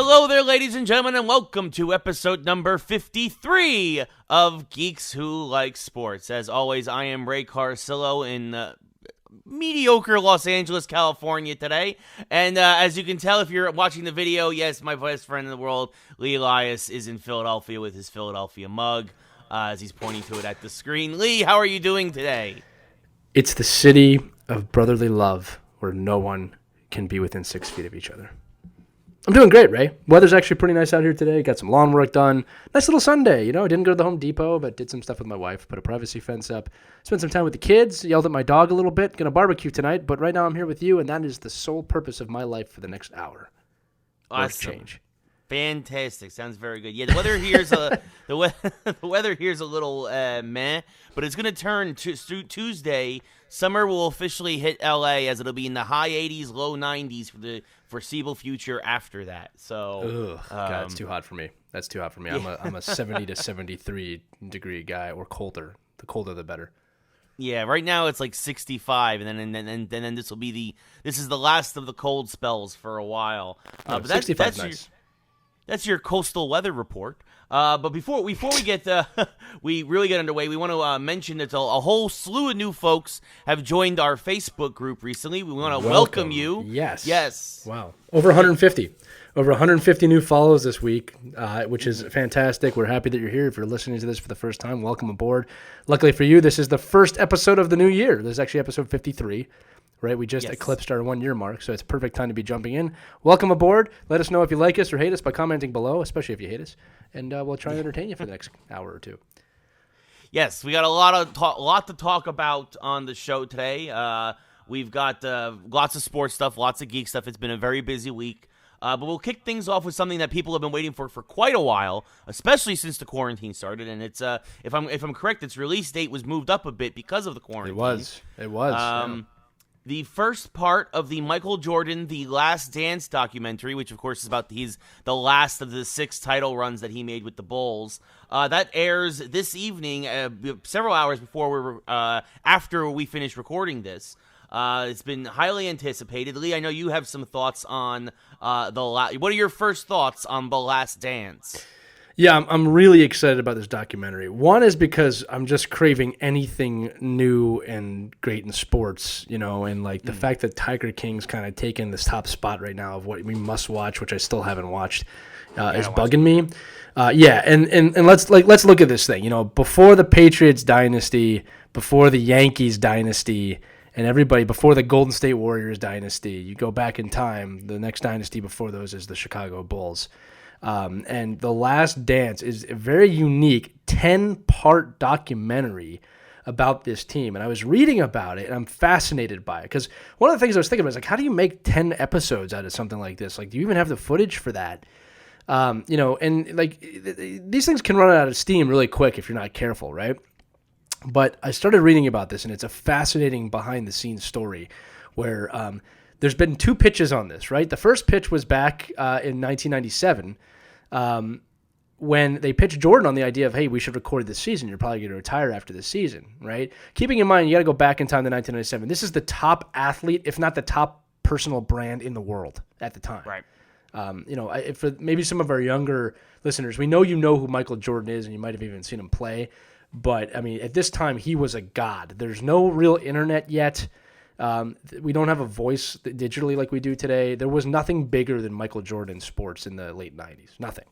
Hello there, ladies and gentlemen, and welcome to episode number 53 of Geeks Who Like Sports. As always, I am Ray Carcillo in mediocre Los Angeles, California today. And as you can tell if you're watching the video, yes, my best friend in the world, Lee Elias, is in Philadelphia with his Philadelphia mug as he's pointing to it at the screen. Lee, how are you doing today? It's the city of brotherly love where no one can be within 6 feet of each other. I'm doing great, Ray. Weather's actually pretty nice out here today. Got some lawn work done. Nice little Sunday, I didn't go to the Home Depot, but did some stuff with my wife. Put a privacy fence up. Spent some time with the kids. Yelled at my dog a little bit. Gonna barbecue tonight, but right now I'm here with you, and that is the sole purpose of my life for the next hour. Awesome. Change. Fantastic. Sounds very good. Yeah, the weather here's the weather here's a little meh, but it's gonna turn Tuesday. Summer will officially hit LA as it'll be in the high 80s, low 90s for the foreseeable future after that. So, God, it's too hot for me. That's too hot for me. Yeah. I'm a 70 to 73 degree guy, or colder. The colder, the better. Yeah, right now it's like 65, and then this is the last of the cold spells for a while. But 65 nice. That's your coastal weather report. But before we get we really get underway, we want to mention that a whole slew of new folks have joined our Facebook group recently. We want to welcome you. Yes. Wow. Over 150. Over 150 new follows this week, which is fantastic. We're happy that you're here. If you're listening to this for the first time, welcome aboard. Luckily for you, this is the first episode of the new year. This is actually episode 53. Right, we just eclipsed our 1 year mark, so it's a perfect time to be jumping in. Welcome aboard. Let us know if you like us or hate us by commenting below, especially if you hate us, and we'll try and entertain you for the next hour or two. Yes, we got a lot to talk about on the show today. We've got lots of sports stuff, lots of geek stuff. It's been a very busy week, but we'll kick things off with something that people have been waiting for quite a while, especially since the quarantine started. And it's if I'm correct, its release date was moved up a bit because of the quarantine. It was. Yeah. The first part of the Michael Jordan The Last Dance documentary, which of course is about the last of the 6 title runs that he made with the Bulls, that airs this evening, several hours after we finish recording this. It's been highly anticipated. Lee, I know you have some thoughts on what are your first thoughts on The Last Dance? Yeah, I'm really excited about this documentary. One is because I'm just craving anything new and great in sports, and like the fact that Tiger King's kind of taken this top spot right now of what we must watch, which I still haven't watched, is bugging me. And let's look at this thing. Before the Patriots dynasty, before the Yankees dynasty, and everybody before the Golden State Warriors dynasty, you go back in time. The next dynasty before those is the Chicago Bulls. And The Last Dance is a very unique 10-part documentary about this team. And I was reading about it, and I'm fascinated by it. Because one of the things I was thinking about is, how do you make 10 episodes out of something like this? Do you even have the footage for that? And these things can run out of steam really quick if you're not careful, right? But I started reading about this, and it's a fascinating behind-the-scenes story where there's been 2 pitches on this, right? The first pitch was back in 1997 when they pitched Jordan on the idea of, hey, we should record this season. You're probably going to retire after this season, right? Keeping in mind, you got to go back in time to 1997. This is the top athlete, if not the top personal brand in the world at the time. Right. For maybe some of our younger listeners, we know who Michael Jordan is, and you might have even seen him play. But, at this time, he was a god. There's no real internet yet. We don't have a voice digitally like we do today. There was nothing bigger than Michael Jordan sports in the late 90s. Nothing.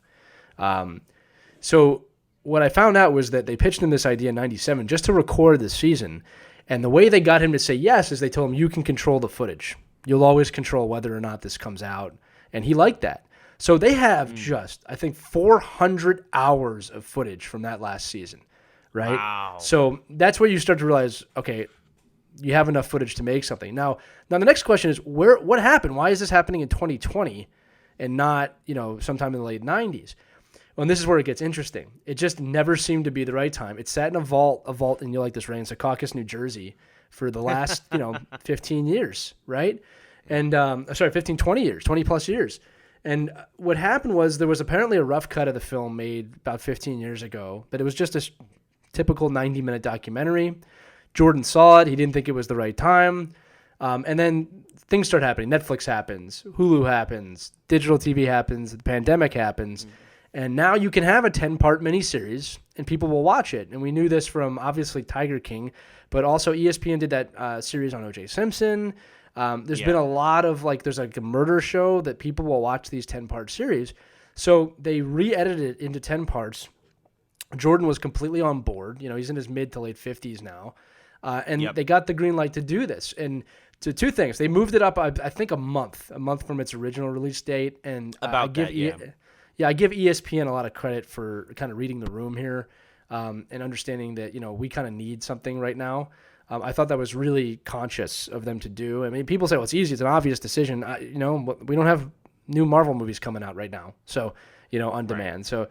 So what I found out was that they pitched him this idea in 97 just to record this season. And the way they got him to say yes is they told him, you can control the footage. You'll always control whether or not this comes out. And he liked that. So they have just, I think, 400 hours of footage from that last season, right? Wow. So that's where you start to realize, okay, you have enough footage to make something. Now the next question is, what happened? Why is this happening in 2020 and not, sometime in the late 90s? Well, and this is where it gets interesting. It just never seemed to be the right time. It sat in a vault, and you'll like this, Ray, in Secaucus, New Jersey for the last, 15 years, right? And 20 years, 20 plus years. And what happened was there was apparently a rough cut of the film made about 15 years ago, but it was just a typical 90-minute documentary. Jordan saw it. He didn't think it was the right time. And then things start happening. Netflix happens, Hulu happens, digital TV happens, the pandemic happens. And now you can have a 10-part miniseries and people will watch it. And we knew this from obviously Tiger King, but also ESPN did that series on O.J. Simpson. There's been a lot of there's a murder show that people will watch these 10-part series. So they re-edited it into 10 parts. Jordan was completely on board. He's in his mid to late 50s now. And they got the green light to do this. And to two things. They moved it up, I think, a month from its original release date. And I give ESPN a lot of credit for kind of reading the room here and understanding that, we kind of need something right now. I thought that was really conscious of them to do. I mean, people say, well, it's easy. It's an obvious decision. We don't have new Marvel movies coming out right now. So, on demand. So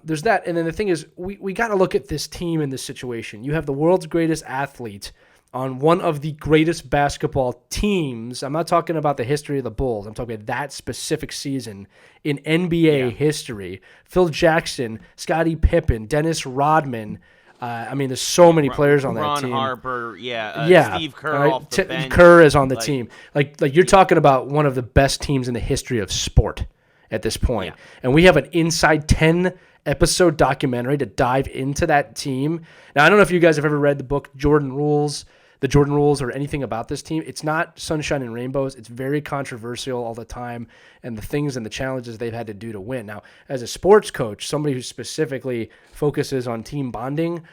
there's that. And then the thing is, we got to look at this team in this situation. You have the world's greatest athlete on one of the greatest basketball teams. I'm not talking about the history of the Bulls. I'm talking about that specific season in NBA history. Phil Jackson, Scottie Pippen, Dennis Rodman. There's so many players on that team. Ron Harper, Steve Kerr off the bench. Kerr is on the team. Like you're talking about one of the best teams in the history of sport at this point. Yeah. And we have an inside 10-episode documentary to dive into that team. Now, I don't know if you guys have ever read the book The Jordan Rules, or anything about this team. It's not sunshine and rainbows. It's very controversial all the time, and the things and the challenges they've had to do to win. Now, as a sports coach, somebody who specifically focuses on team bonding,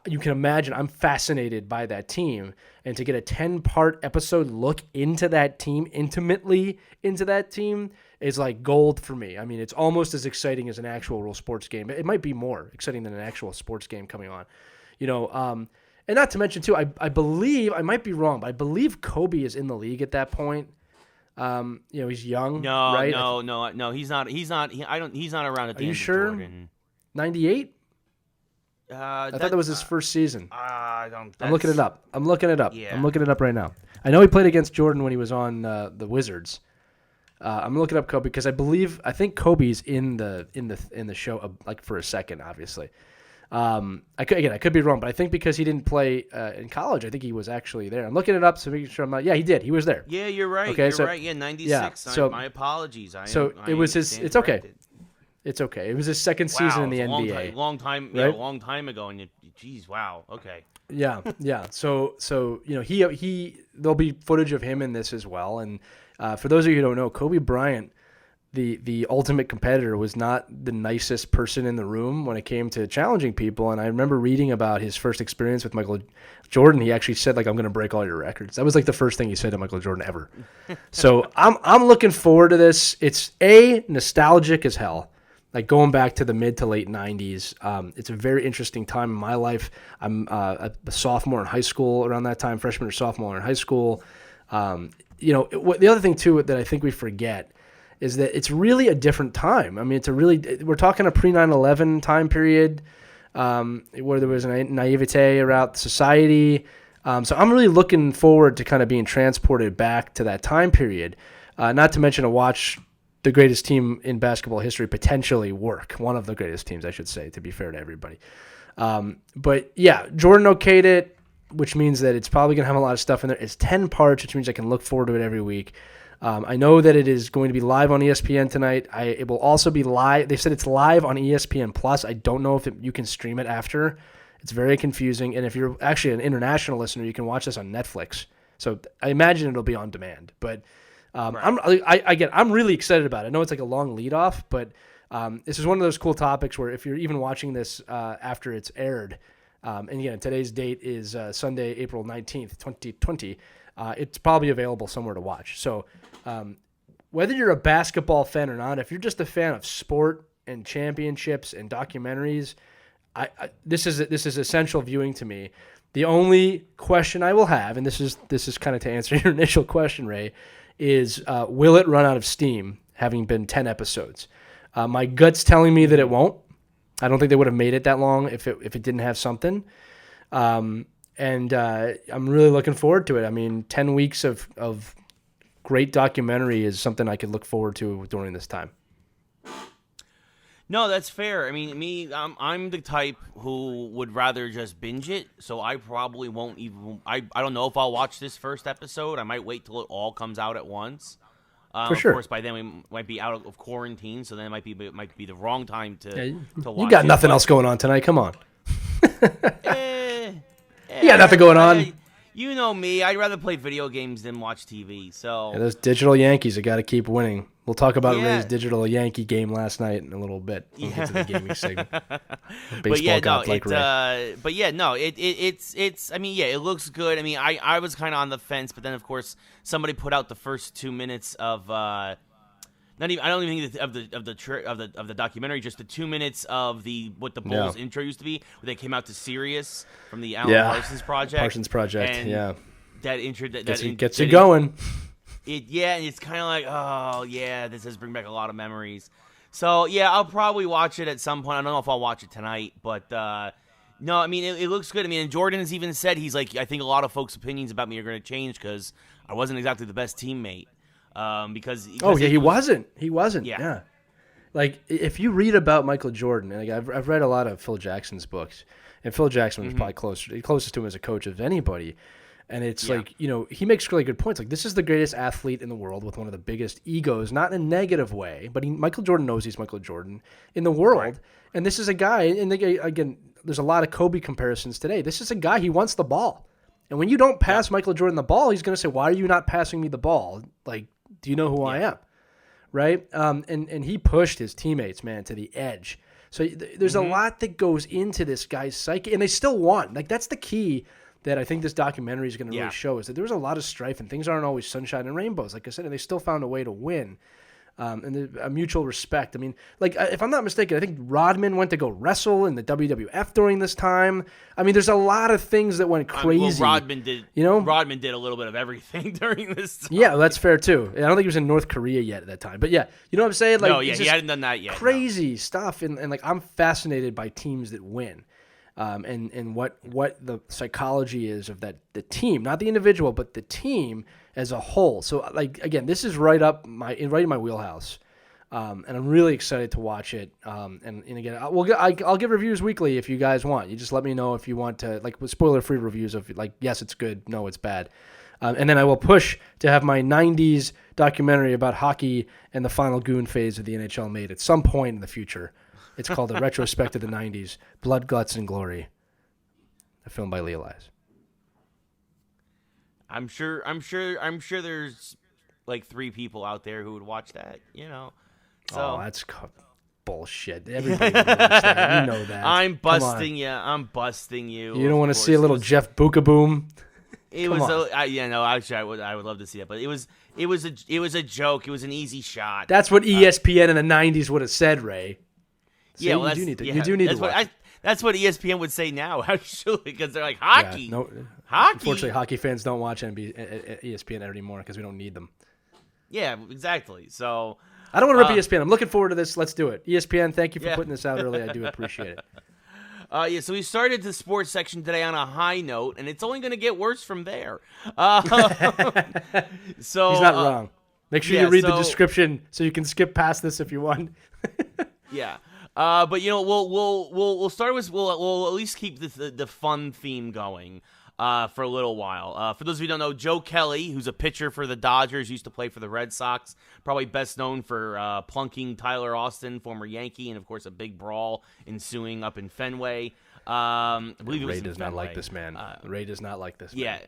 you can imagine I'm fascinated by that team. And to get a 10-part episode look into that team, intimately into that team, is like gold for me. I mean, it's almost as exciting as an actual real sports game. It might be more exciting than an actual sports game coming on. And not to mention, too, I believe, I might be wrong, but I believe Kobe is in the league at that point. He's young, right? No, he's not. He's not around at the end. Are you sure? Jordan. 98? I thought that was his first season. I'm looking it up. Yeah. I'm looking it up right now. I know he played against Jordan when he was on the Wizards. I'm looking up Kobe because I think Kobe's in the show for a second, obviously. I could be wrong, but I think because he didn't play in college, I think he was actually there. I'm looking it up so making sure I'm not. Yeah, he did. He was there. Yeah, you're right. Okay, you're right. Yeah, 96. Yeah, so my apologies. It was his. It's okay. It's okay. It was his second season in the NBA. Long time, right? Long time ago. And geez, wow. Okay. Yeah. So there'll be footage of him in this as well. And for those of you who don't know, Kobe Bryant, the ultimate competitor, was not the nicest person in the room when it came to challenging people. And I remember reading about his first experience with Michael Jordan. He actually said, I'm going to break all your records. That was the first thing he said to Michael Jordan ever. So I'm looking forward to this. It's nostalgic as hell. Going back to the mid to late 90s. It's a very interesting time in my life. I'm a sophomore in high school around that time, freshman or sophomore in high school. The other thing, too, that I think we forget is that it's really a different time. I mean, we're talking a pre-9/11 time period where there was a naivete around society. So I'm really looking forward to kind of being transported back to that time period, not to mention to watch the greatest team in basketball history potentially work. One of the greatest teams, I should say, to be fair to everybody. But yeah, Jordan okayed it, which means that it's probably going to have a lot of stuff in there. It's 10 parts, which means I can look forward to it every week. I know that it is going to be live on ESPN tonight. It will also be live. They said it's live on ESPN Plus. I don't know if you can stream it after. It's very confusing. And if you're actually an international listener, you can watch this on Netflix. So I imagine it'll be on demand. But right. I'm really excited about it. I know it's a long lead off, but this is one of those cool topics where if you're even watching this after it's aired, and again, today's date is Sunday, April 19th, 2020, it's probably available somewhere to watch. So whether you're a basketball fan or not, if you're just a fan of sport and championships and documentaries, this is essential viewing to me. The only question I will have, and this is kind of to answer your initial question, Ray, is will it run out of steam, having been 10 episodes? My gut's telling me that it won't. I don't think they would have made it that long if it didn't have something. And I'm really looking forward to it. I mean, 10 weeks of great documentary is something I could look forward to during this time. No, that's fair. I mean, I'm the type who would rather just binge it, so I probably won't even. I don't know if I'll watch this first episode. I might wait till it all comes out at once. For sure. Of course, by then we might be out of quarantine, so then it might be the wrong time to watch. You got nothing else going on tonight. Come on. You got nothing going on. You know me. I'd rather play video games than watch TV. So those digital Yankees have got to keep winning. We'll talk about Ray's digital Yankee game last night in a little bit. We'll get to the gaming segment. It's. I mean, yeah, it looks good. I mean, I was kind of on the fence, but then of course somebody put out the first 2 minutes of. I don't even think of the documentary. Just the 2 minutes of what the Bulls intro used to be, where they came out to Sirius from the Alan Parsons project. And that intro gets you going. And it's kind of like, oh yeah, this does bring back a lot of memories. So yeah, I'll probably watch it at some point. I don't know if I'll watch it tonight, but no, I mean it looks good. I mean, and Jordan has even said he's like, I think a lot of folks' opinions about me are going to change because I wasn't exactly the best teammate. Because he wasn't. Yeah. Like if you read about Michael Jordan, like I've read a lot of Phil Jackson's books, and Phil Jackson was probably closest to him as a coach of anybody. And it's like, he makes really good points. Like, this is the greatest athlete in the world with one of the biggest egos, not in a negative way, but Michael Jordan knows he's Michael Jordan in the world. Right. And this is a guy, and again, there's a lot of Kobe comparisons today. This is a guy, he wants the ball. And when you don't pass Michael Jordan the ball, he's going to say, why are you not passing me the ball? Like, do you know who I am? Right? And he pushed his teammates, man, to the edge. So there's a lot that goes into this guy's psyche, and they still won. Like, that's the key that I think this documentary is going to really show, is that there was a lot of strife and things aren't always sunshine and rainbows, like I said, and they still found a way to win. And a mutual respect. I mean, like, if I'm not mistaken, I think Rodman went to go wrestle in the WWF during this time. I mean, there's a lot of things that went crazy. Rodman did. Rodman did a little bit of everything during this time. Yeah, that's fair too. I don't think he was in North Korea yet at that time. But yeah, you know what I'm saying? Like, he hadn't done that yet. Crazy stuff, and like, I'm fascinated by teams that win. And what the psychology is of the team, not the individual, but the team as a whole. So, like, again, this is right in my wheelhouse, and I'm really excited to watch it. And again, I'll give reviews weekly if you guys want. You just let me know if you want to, like, with spoiler-free reviews of, like, yes, it's good, no, it's bad. And then I will push to have my 90s documentary about hockey and the final goon phase of the NHL made at some point in the future. It's called A Retrospect of the 90s, Blood, Guts, and Glory, a film by Lee Elias. I'm sure there's like 3 people out there who would watch that, So. Oh, that's bullshit. Everybody would watch that. You know that. I'm busting you. I'm busting you. You don't want to see a little Jeff Bookaboom? Actually, I would love to see it, but it was a joke. It was an easy shot. That's what ESPN in the 90s would have said, Ray. So yeah, well, you do need to watch. That's what ESPN would say now, actually, because they're like, hockey. Yeah, hockey. Unfortunately, hockey fans don't watch ESPN anymore because we don't need them. Yeah, exactly. So I don't want to rip ESPN. I'm looking forward to this. Let's do it. ESPN, thank you for putting this out early. I do appreciate it. So we started the sports section today on a high note, and it's only going to get worse from there. So he's not wrong. Make sure you read the description so you can skip past this if you want. Yeah. But we'll start with we'll at least keep the fun theme going for a little while. For those of you who don't know, Joe Kelly, who's a pitcher for the Dodgers, used to play for the Red Sox, probably best known for plunking Tyler Austin, former Yankee, and of course a big brawl ensuing up in Fenway. I believe Ray does not like this man. Ray does not like this man. Yeah.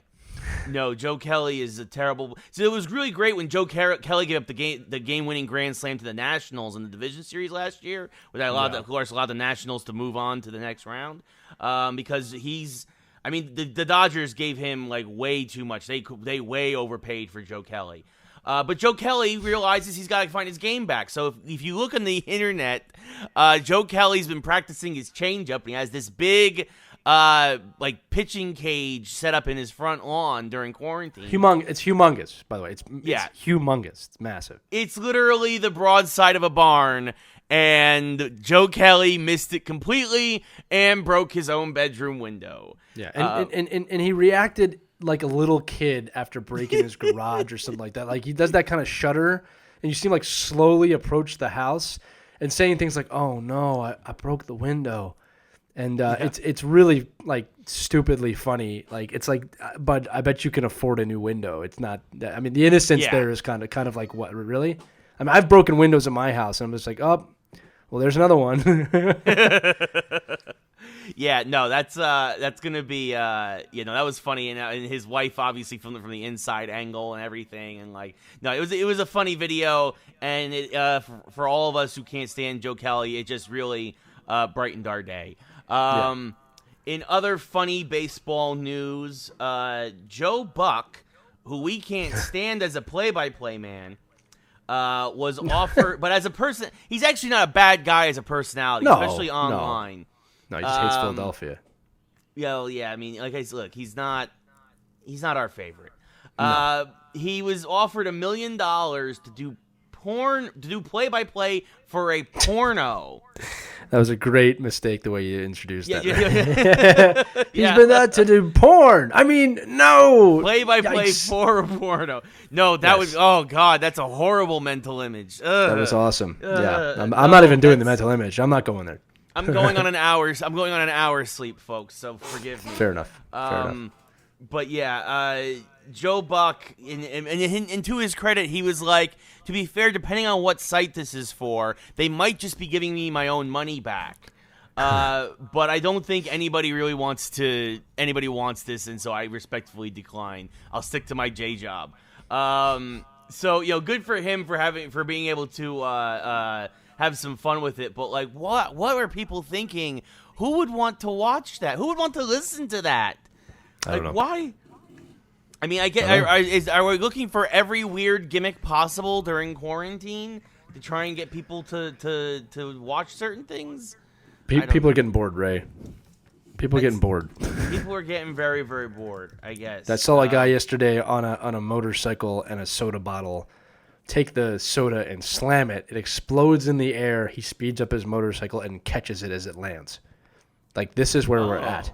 No, Joe Kelly is a terrible. So it was really great when Joe Kelly gave up the game-winning grand slam to the Nationals in the division series last year, where that allowed the Nationals to move on to the next round. Because the Dodgers gave him like way too much. They way overpaid for Joe Kelly. But Joe Kelly realizes he's got to find his game back. So if you look on the internet, Joe Kelly's been practicing his changeup. He has this big pitching cage set up in his front lawn during quarantine. It's humongous, by the way. It's humongous. It's massive. It's literally the broadside of a barn, and Joe Kelly missed it completely and broke his own bedroom window. Yeah, and he reacted like a little kid after breaking his garage or something like that. Like, he does that kind of shudder, and you see him like slowly approach the house. and saying things like, "Oh no, I broke the window," and it's really like stupidly funny. Like it's like, but I bet you can afford a new window. It's not. I mean, the innocence there is kind of like, what, really? I mean, I've broken windows in my house, and I'm just like, oh, well, there's another one. Yeah, no, that's gonna be that was funny, and his wife obviously filmed it from the inside angle and everything, and like, no, it was a funny video, and it for all of us who can't stand Joe Kelly, it just really brightened our day. In other funny baseball news, Joe Buck, who we can't stand as a play-by-play man, was offered, but as a person, he's actually not a bad guy as a personality, especially online. No, he just hates Philadelphia. Yeah. I mean, like I said, look, he's not our favorite. No. He was offered $1 million to do play-by-play for a porno. That was a great mistake the way you introduced that. Yeah. He's been out to do porn. I mean, no. Play-by-play for a porno. No, that was, oh God, that's a horrible mental image. That was awesome. I'm not even doing the mental image. I'm not going there. I'm going on an hour's sleep, folks. So forgive me. Fair enough. But yeah, Joe Buck, and to his credit, he was like, to be fair, depending on what site this is for, they might just be giving me my own money back. But I don't think anybody wants this, and so I respectfully decline. I'll stick to my J job. So good for him for being able to have some fun with it, but like, what were people thinking? Who would want to watch that? Who would want to listen to that? I don't know. Why? I mean, are we looking for every weird gimmick possible during quarantine to try and get people to watch certain things? People are getting bored, Ray. People are getting bored. People are getting very, very bored, I guess. I saw a guy yesterday on a motorcycle and a soda bottle take the soda and slam it. It explodes in the air. He speeds up his motorcycle and catches it as it lands. Like, this is where we're at.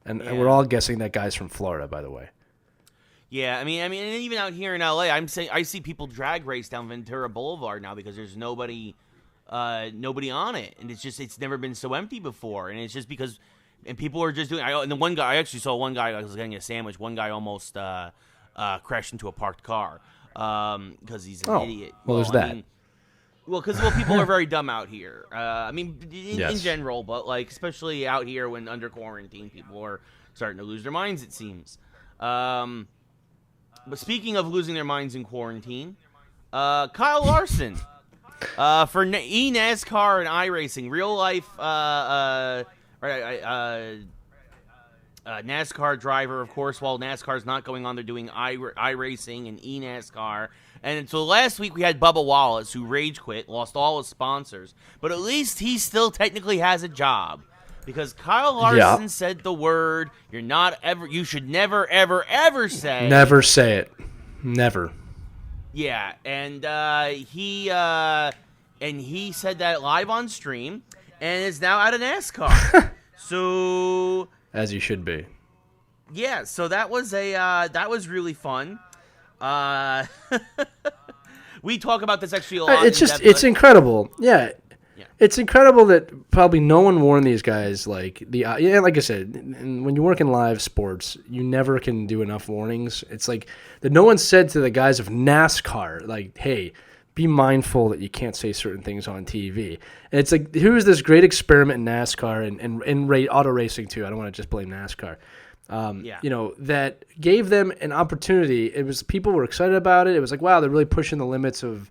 And we're all guessing that guy's from Florida, by the way. Yeah, I mean, and even out here in LA, I see people drag race down Ventura Boulevard now because there's nobody on it, and it's never been so empty before, and it's just because, and people are just doing. And the one guy, I actually saw one guy was getting a sandwich. One guy almost crashed into a parked car because he's an idiot. Well, there's that. Because people are very dumb out here. I mean, in general, but like especially out here when under quarantine, people are starting to lose their minds. It seems. But speaking of losing their minds in quarantine, Kyle Larson for eNASCAR and iRacing, real life NASCAR driver, of course. While NASCAR's not going on, they're doing iRacing and eNASCAR. And so last week we had Bubba Wallace, who rage quit, lost all his sponsors, but at least he still technically has a job. Because Kyle Larson said the word you should never, ever, ever say. Never say it. Never. Yeah, and he said that live on stream and is now out of NASCAR. So as you should be. Yeah, so that was really fun. We talk about this actually a lot. It's incredible. Yeah. It's incredible that probably no one warned these guys. Like I said, when you work in live sports, you never can do enough warnings. It's like that no one said to the guys of NASCAR, like, hey, be mindful that you can't say certain things on TV. And it's like, here's this great experiment in NASCAR and auto racing too. I don't want to just blame NASCAR. That gave them an opportunity. It was, people were excited about it. It was like, wow, they're really pushing the limits of,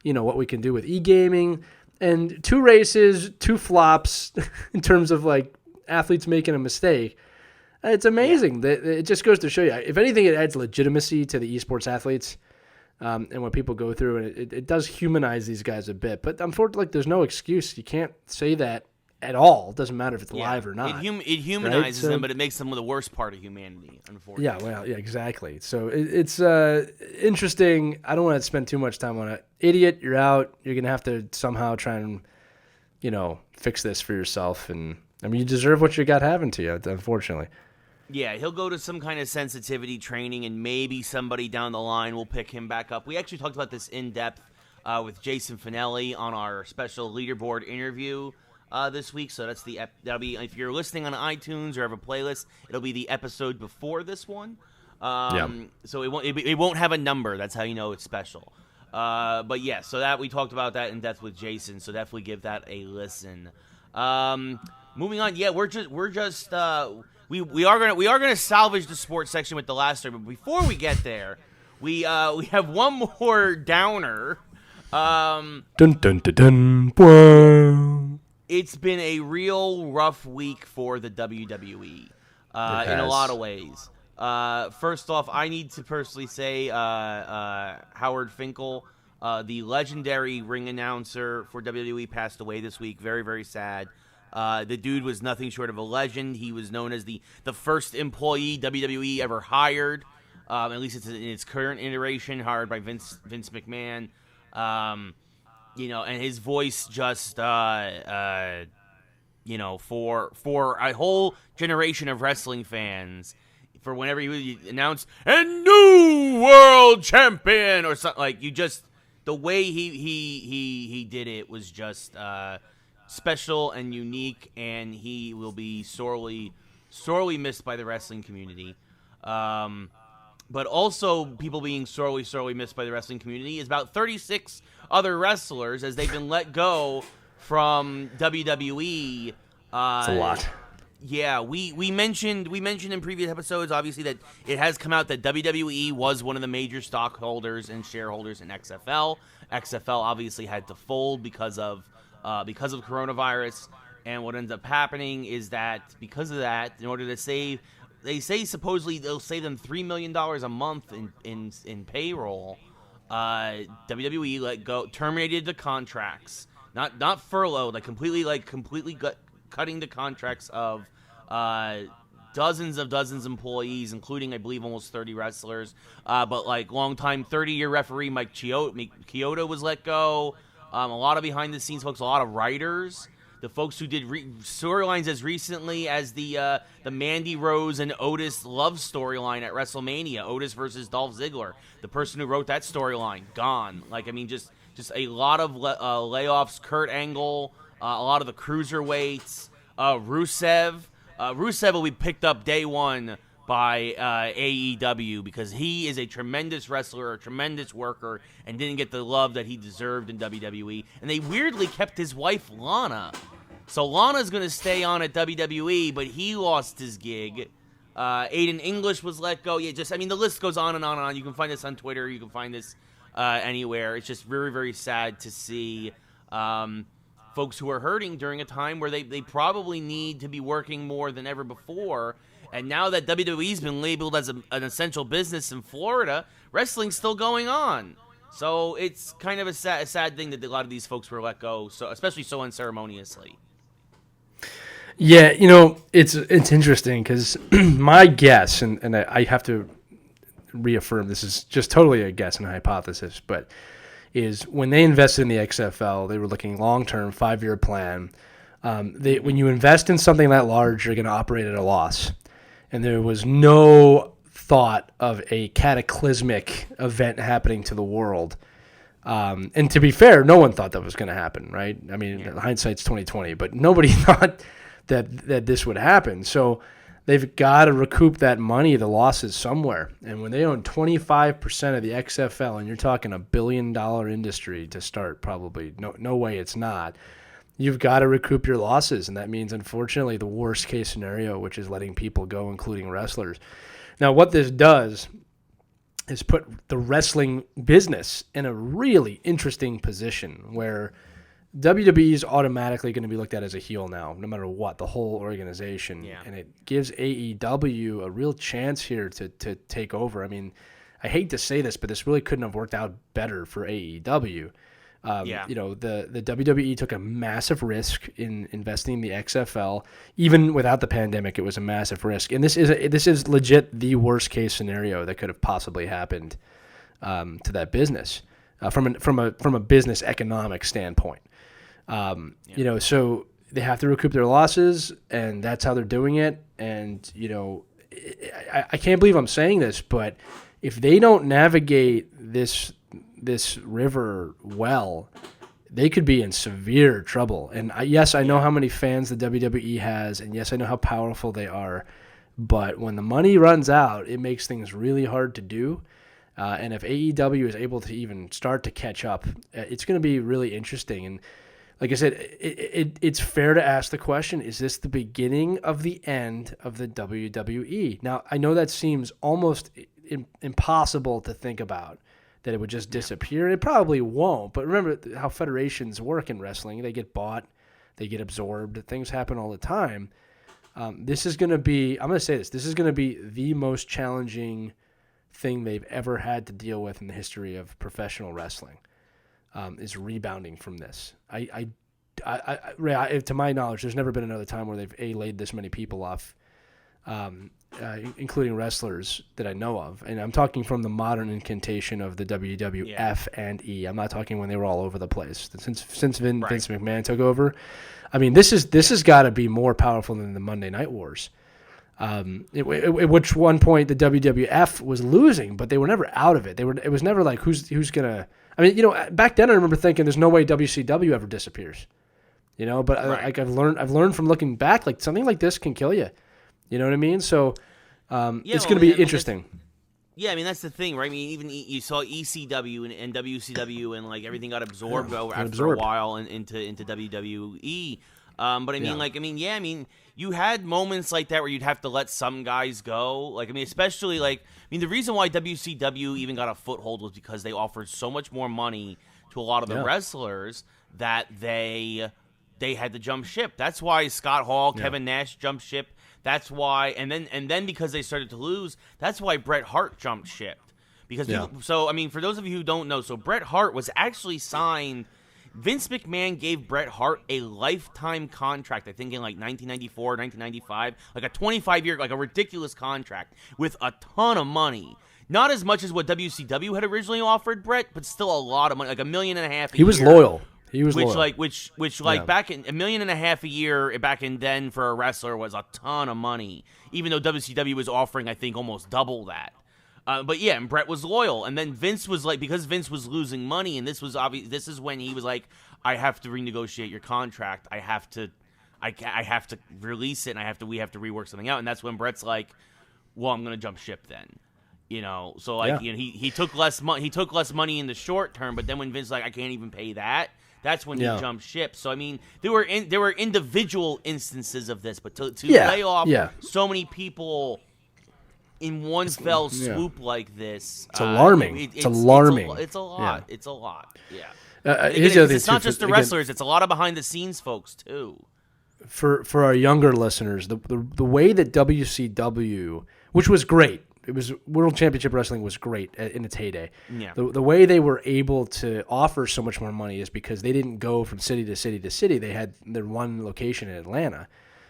what we can do with e-gaming. And 2 races, 2 flops in terms of like athletes making a mistake. It's amazing. Yeah. It just goes to show you. If anything, it adds legitimacy to the esports athletes and what people go through. And it does humanize these guys a bit. But unfortunately, there's no excuse. You can't say that at all. It doesn't matter if it's live or not. It humanizes them, but it makes them the worst part of humanity, unfortunately. Yeah, exactly. So it's interesting. I don't want to spend too much time on it. Idiot, you're out. You're going to have to somehow try and, fix this for yourself. And, I mean, you deserve what you got having to you, unfortunately. Yeah, he'll go to some kind of sensitivity training, and maybe somebody down the line will pick him back up. We actually talked about this in depth with Jason Finelli on our special leaderboard interview this week. So that'll be, if you're listening on iTunes or have a playlist, it'll be the episode before this one. So it won't have a number. That's how you know it's special. But yeah, so that we talked about that in depth with Jason. So definitely give that a listen. Moving on, yeah, we are gonna salvage the sports section with the last story. But before we get there, we have one more downer. Dun dun dun dun. Whoa. It's been a real rough week for the WWE in a lot of ways. First off, I need to personally say Howard Finkel, the legendary ring announcer for WWE, passed away this week. Very, very sad. The dude was nothing short of a legend. He was known as the first employee WWE ever hired. At least it's in its current iteration, hired by Vince McMahon. And his voice just, for a whole generation of wrestling fans, for whenever he would announce a new world champion or something, the way he did it was just special and unique, and he will be sorely missed by the wrestling community. But also, people being sorely missed by the wrestling community is about 36 other wrestlers, as they've been let go from WWE. It's a lot. Yeah, we mentioned in previous episodes, obviously, that it has come out that WWE was one of the major stockholders and shareholders in XFL. XFL obviously had to fold because of coronavirus, and what ends up happening is that because of that, in order to save, they say supposedly they'll save them $3 million a month in payroll. WWE terminated the contracts, not furloughed, completely cutting the contracts of dozens of employees, including, I believe, almost 30 wrestlers. But longtime 30-year referee Mike Chioda was let go. A lot of behind-the-scenes folks, a lot of writers. The folks who did storylines as recently as the Mandy Rose and Otis love storyline at WrestleMania, Otis versus Dolph Ziggler. The person who wrote that storyline, gone. Just a lot of layoffs. Kurt Angle, a lot of the cruiserweights. Rusev will be picked up day one by AEW because he is a tremendous wrestler, a tremendous worker, and didn't get the love that he deserved in WWE. And they weirdly kept his wife, Lana. So Lana's going to stay on at WWE, but he lost his gig. Aiden English was let go. Yeah, the list goes on and on and on. You can find this on Twitter. You can find this anywhere. It's just very, very sad to see folks who are hurting during a time where they probably need to be working more than ever before. And now that WWE's been labeled as an essential business in Florida, wrestling's still going on. So it's kind of a sad thing that a lot of these folks were let go, so especially so unceremoniously. Yeah, it's interesting because my guess, and I have to reaffirm this is just totally a guess and a hypothesis, but is when they invested in the XFL, they were looking long-term, 5-year plan. When you invest in something that large, you're going to operate at a loss. And there was no thought of a cataclysmic event happening to the world. And to be fair, no one thought that was going to happen, right? I mean, hindsight's 2020, but nobody thought that this would happen. So they've got to recoup that money, the losses somewhere. And when they own 25% of the XFL, and you're talking $1 billion industry to start, probably no way it's not. You've got to recoup your losses, and that means, unfortunately, the worst-case scenario, which is letting people go, including wrestlers. Now, what this does is put the wrestling business in a really interesting position where WWE is automatically going to be looked at as a heel now, no matter what, the whole organization. Yeah. And it gives AEW a real chance here to take over. I mean, I hate to say this, but this really couldn't have worked out better for AEW. The WWE took a massive risk in investing in the XFL. Even without the pandemic, it was a massive risk. And this is legit the worst case scenario that could have possibly happened to that business from a business economic standpoint. So they have to recoup their losses, and that's how they're doing it. And I can't believe I'm saying this, but if they don't navigate this this river well, they could be in severe trouble. And yes, I know how many fans the WWE has, and yes, I know how powerful they are. But when the money runs out, it makes things really hard to do. And if AEW is able to even start to catch up, it's going to be really interesting. And like I said, it's fair to ask the question, is this the beginning of the end of the WWE? Now, I know that seems almost impossible to think about, that it would just disappear. It probably won't. But remember how federations work in wrestling. They get bought, they get absorbed. Things happen all the time. This is going to be, I'm going to say this is going to be the most challenging thing they've ever had to deal with in the history of professional wrestling, is rebounding from this. To my knowledge, there's never been another time where they've laid this many people off, including wrestlers that I know of. And I'm talking from the modern incantation of the WWF and E. I'm not talking when they were all over the place. Since Vince McMahon took over, I mean, this has got to be more powerful than the Monday Night Wars. At which one point the WWF was losing, but they were never out of it. It was never like who's gonna. I mean, back then I remember thinking there's no way WCW ever disappears. But like I've learned from looking back, like something like this can kill you. You know what I mean? So it's going to be interesting. Yeah, I mean that's the thing, right? I mean, even you saw ECW and WCW, and like everything got absorbed after a while into WWE. But I mean, you had moments like that where you'd have to let some guys go. Like, I mean, especially the reason why WCW even got a foothold was because they offered so much more money to a lot of the wrestlers that they had to jump ship. That's why Scott Hall, Kevin Nash jumped ship. That's why, and then because they started to lose, that's why Bret Hart jumped ship. Because so I mean, for those of you who don't know, so Bret Hart was actually signed. Vince McMahon gave Bret Hart a lifetime contract, I think in like 1994, 1995, like a 25-year, like a ridiculous contract with a ton of money. Not as much as what WCW had originally offered Bret, but still a lot of money, like $1.5 million a year. He was loyal. Back in $1.5 million a year back in then for a wrestler was a ton of money, even though WCW was offering, I think, almost double that. And Bret was loyal, and then Vince was like, because Vince was losing money, and this was obvious. This is when he was like, "I have to renegotiate your contract. I have to release it, and we have to rework something out." And that's when Bret's like, "Well, I'm going to jump ship then." So he took less money. He took less money in the short term, but then when Vince's like, "I can't even pay that," that's when he jumped ship. So I mean, there were individual instances of this, but to lay off so many people in one fell swoop like this, it's alarming. It's alarming. It's a lot. Yeah. It's a lot. Yeah. It's not just the wrestlers. It's a lot of behind the scenes folks too. For our younger listeners, the way that WCW, which was great, it was World Championship Wrestling was great in its heyday. Yeah. The way they were able to offer so much more money is because they didn't go from city to city to city. They had their one location in Atlanta.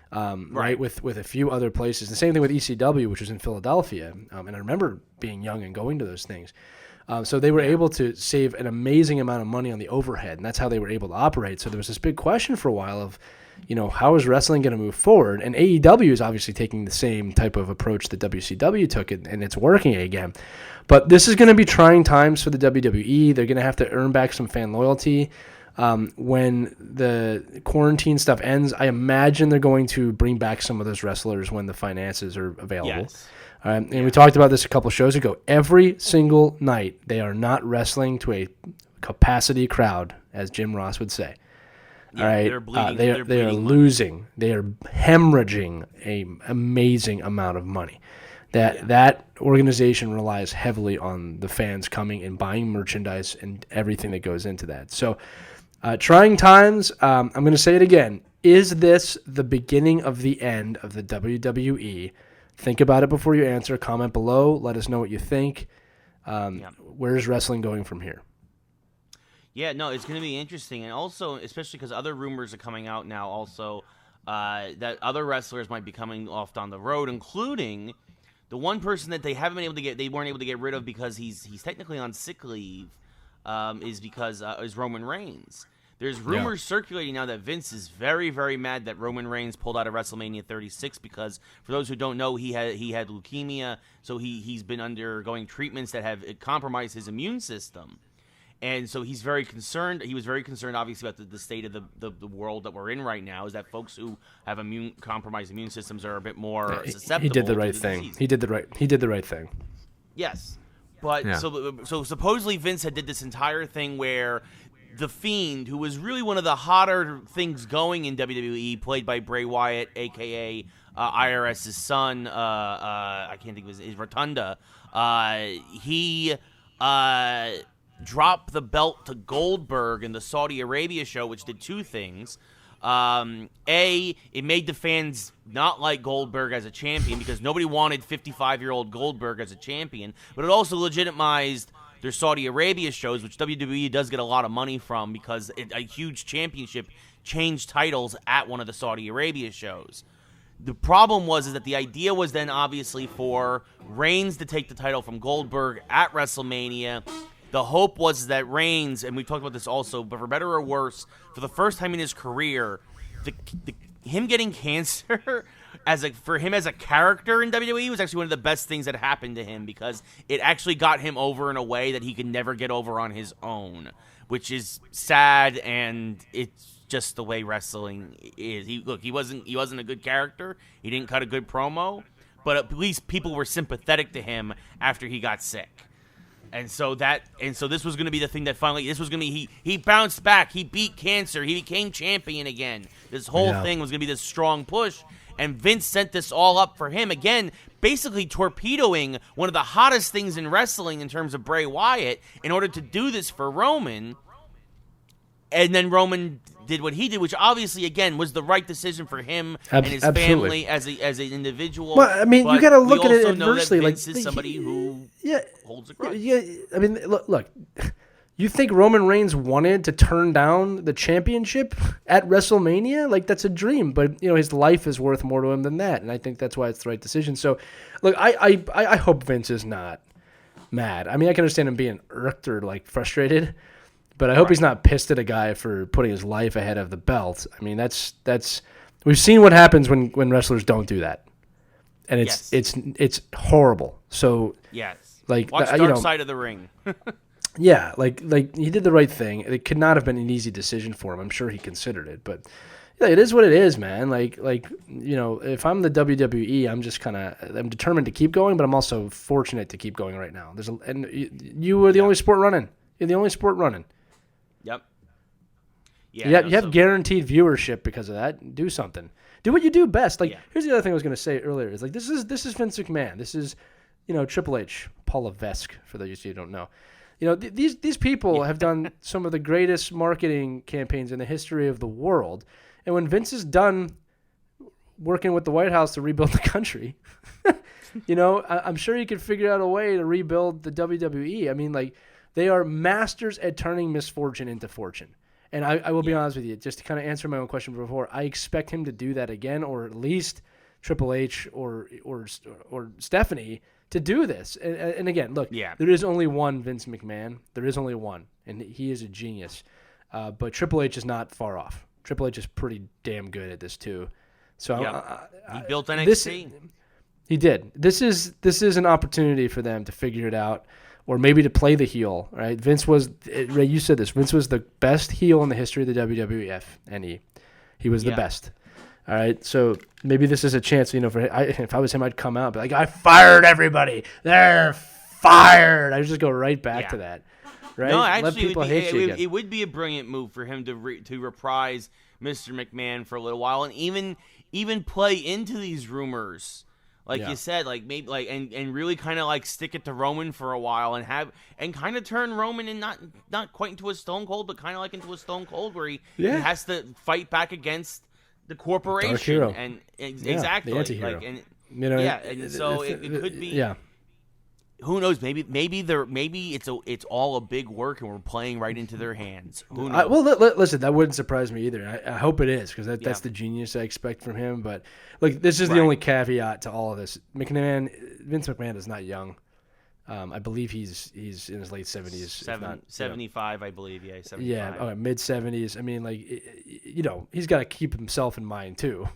Right, with a few other places. The same thing with ECW, which was in Philadelphia. And I remember being young and going to those things. So they were able to save an amazing amount of money on the overhead, and that's how they were able to operate. So there was this big question for a while of, how is wrestling going to move forward? And AEW is obviously taking the same type of approach that WCW took, and it's working again. But this is going to be trying times for the WWE. They're going to have to earn back some fan loyalty. When the quarantine stuff ends, I imagine they're going to bring back some of those wrestlers when the finances are available. Yes. We talked about this a couple shows ago. Every single night, they are not wrestling to a capacity crowd, as Jim Ross would say. Yeah, all right, they're bleeding. They are losing. They are hemorrhaging an amazing amount of money. That organization relies heavily on the fans coming and buying merchandise and everything that goes into that. So. Trying times, I'm going to say it again. Is this the beginning of the end of the WWE? Think about it before you answer. Comment below. Let us know what you think. Where's wrestling going from here? Yeah, no, it's going to be interesting. And also, especially because other rumors are coming out now also, that other wrestlers might be coming off down the road, including the one person that they weren't able to get rid of because he's technically on sick leave, is Roman Reigns. There's rumors circulating now that Vince is very, very mad that Roman Reigns pulled out of WrestleMania 36 because, for those who don't know, he had leukemia, so he's been undergoing treatments that have compromised his immune system. And so he's very concerned. He was very concerned, obviously, about the state of the world that we're in right now. Is that folks who have compromised immune systems are a bit more susceptible. He did the right to thing. disease. He did the right thing. Yes, but so supposedly Vince had did this entire thing where the Fiend, who was really one of the hotter things going in WWE, played by Bray Wyatt, aka IRS's son, I can't think of his Rotunda. He dropped the belt to Goldberg in the Saudi Arabia show, which did two things. It made the fans not like Goldberg as a champion because nobody wanted 55-year-old Goldberg as a champion, but it also legitimized their Saudi Arabia shows, which WWE does get a lot of money from because a huge championship changed titles at one of the Saudi Arabia shows. The problem is that the idea was then obviously for Reigns to take the title from Goldberg at WrestleMania. The hope was that Reigns, and we've talked about this also, but for better or worse, for the first time in his career, him getting cancer for him as a character in WWE was actually one of the best things that happened to him because it actually got him over in a way that he could never get over on his own, which is sad, and it's just the way wrestling is. He wasn't a good character. He didn't cut a good promo, but at least people were sympathetic to him after he got sick. And so this was going to be the thing that finally, this was going to be, he bounced back, he beat cancer, he became champion again. This whole thing was going to be this strong push, and Vince sent this all up for him, again, basically torpedoing one of the hottest things in wrestling in terms of Bray Wyatt in order to do this for Roman. And then Roman did what he did, which obviously, again, was the right decision for him and his family as an individual. Well, I mean, you got to look at it adversely. Vince is somebody who holds a grudge. Yeah, I mean, look. You think Roman Reigns wanted to turn down the championship at WrestleMania? Like, that's a dream, but his life is worth more to him than that, and I think that's why it's the right decision. So, look, I hope Vince is not mad. I mean, I can understand him being irked or frustrated. But I hope he's not pissed at a guy for putting his life ahead of the belt. I mean, that's we've seen what happens when wrestlers don't do that, and it's horrible. So watch Dark Side of the Ring. Yeah, he did the right thing. It could not have been an easy decision for him. I'm sure he considered it, but yeah, it is what it is, man. If I'm the WWE, I'm determined to keep going, but I'm also fortunate to keep going right now. You were the only sport running. You're the only sport running. Yep. Yeah, you have guaranteed viewership because of that. Do something. Do what you do best. Here's the other thing I was going to say earlier. Is this is Vince McMahon. This is, Triple H, Paul Levesque, for those of you who don't know. These people have done some of the greatest marketing campaigns in the history of the world. And when Vince is done working with the White House to rebuild the country, I'm sure he could figure out a way to rebuild the WWE. I mean, they are masters at turning misfortune into fortune. And I will be honest with you, just to kind of answer my own question before, I expect him to do that again, or at least Triple H or Stephanie to do this. And again, look, there is only one Vince McMahon. There is only one, and he is a genius. But Triple H is not far off. Triple H is pretty damn good at this too. So he built NXT. He did. This is an opportunity for them to figure it out. Or maybe to play the heel, right? Ray, you said this. Vince was the best heel in the history of the WWF, and he was the best. All right, so maybe this is a chance, if I was him, I'd come out and be like, I fired everybody. They're fired. I'd just go right back to that, right? No, actually, it would be a brilliant move for him to reprise Mr. McMahon for a little while, and even play into these rumors. You said, maybe and really kind of stick it to Roman for a while and kind of turn Roman in not quite into a Stone Cold, but kind of into a Stone Cold where he has to fight back against the corporation. Dark hero. And exactly, the anti-hero. And so it could be. Yeah. Who knows? Maybe it's all a big work, and we're playing right into their hands. Who knows? Listen, that wouldn't surprise me either. I hope it is, because that's the genius I expect from him. But look, this is the only caveat to all of this. Vince McMahon is not young. I believe he's in his late 70s. 75, I believe. Yeah, 75. Yeah, mid 70s. I mean, he's got to keep himself in mind too.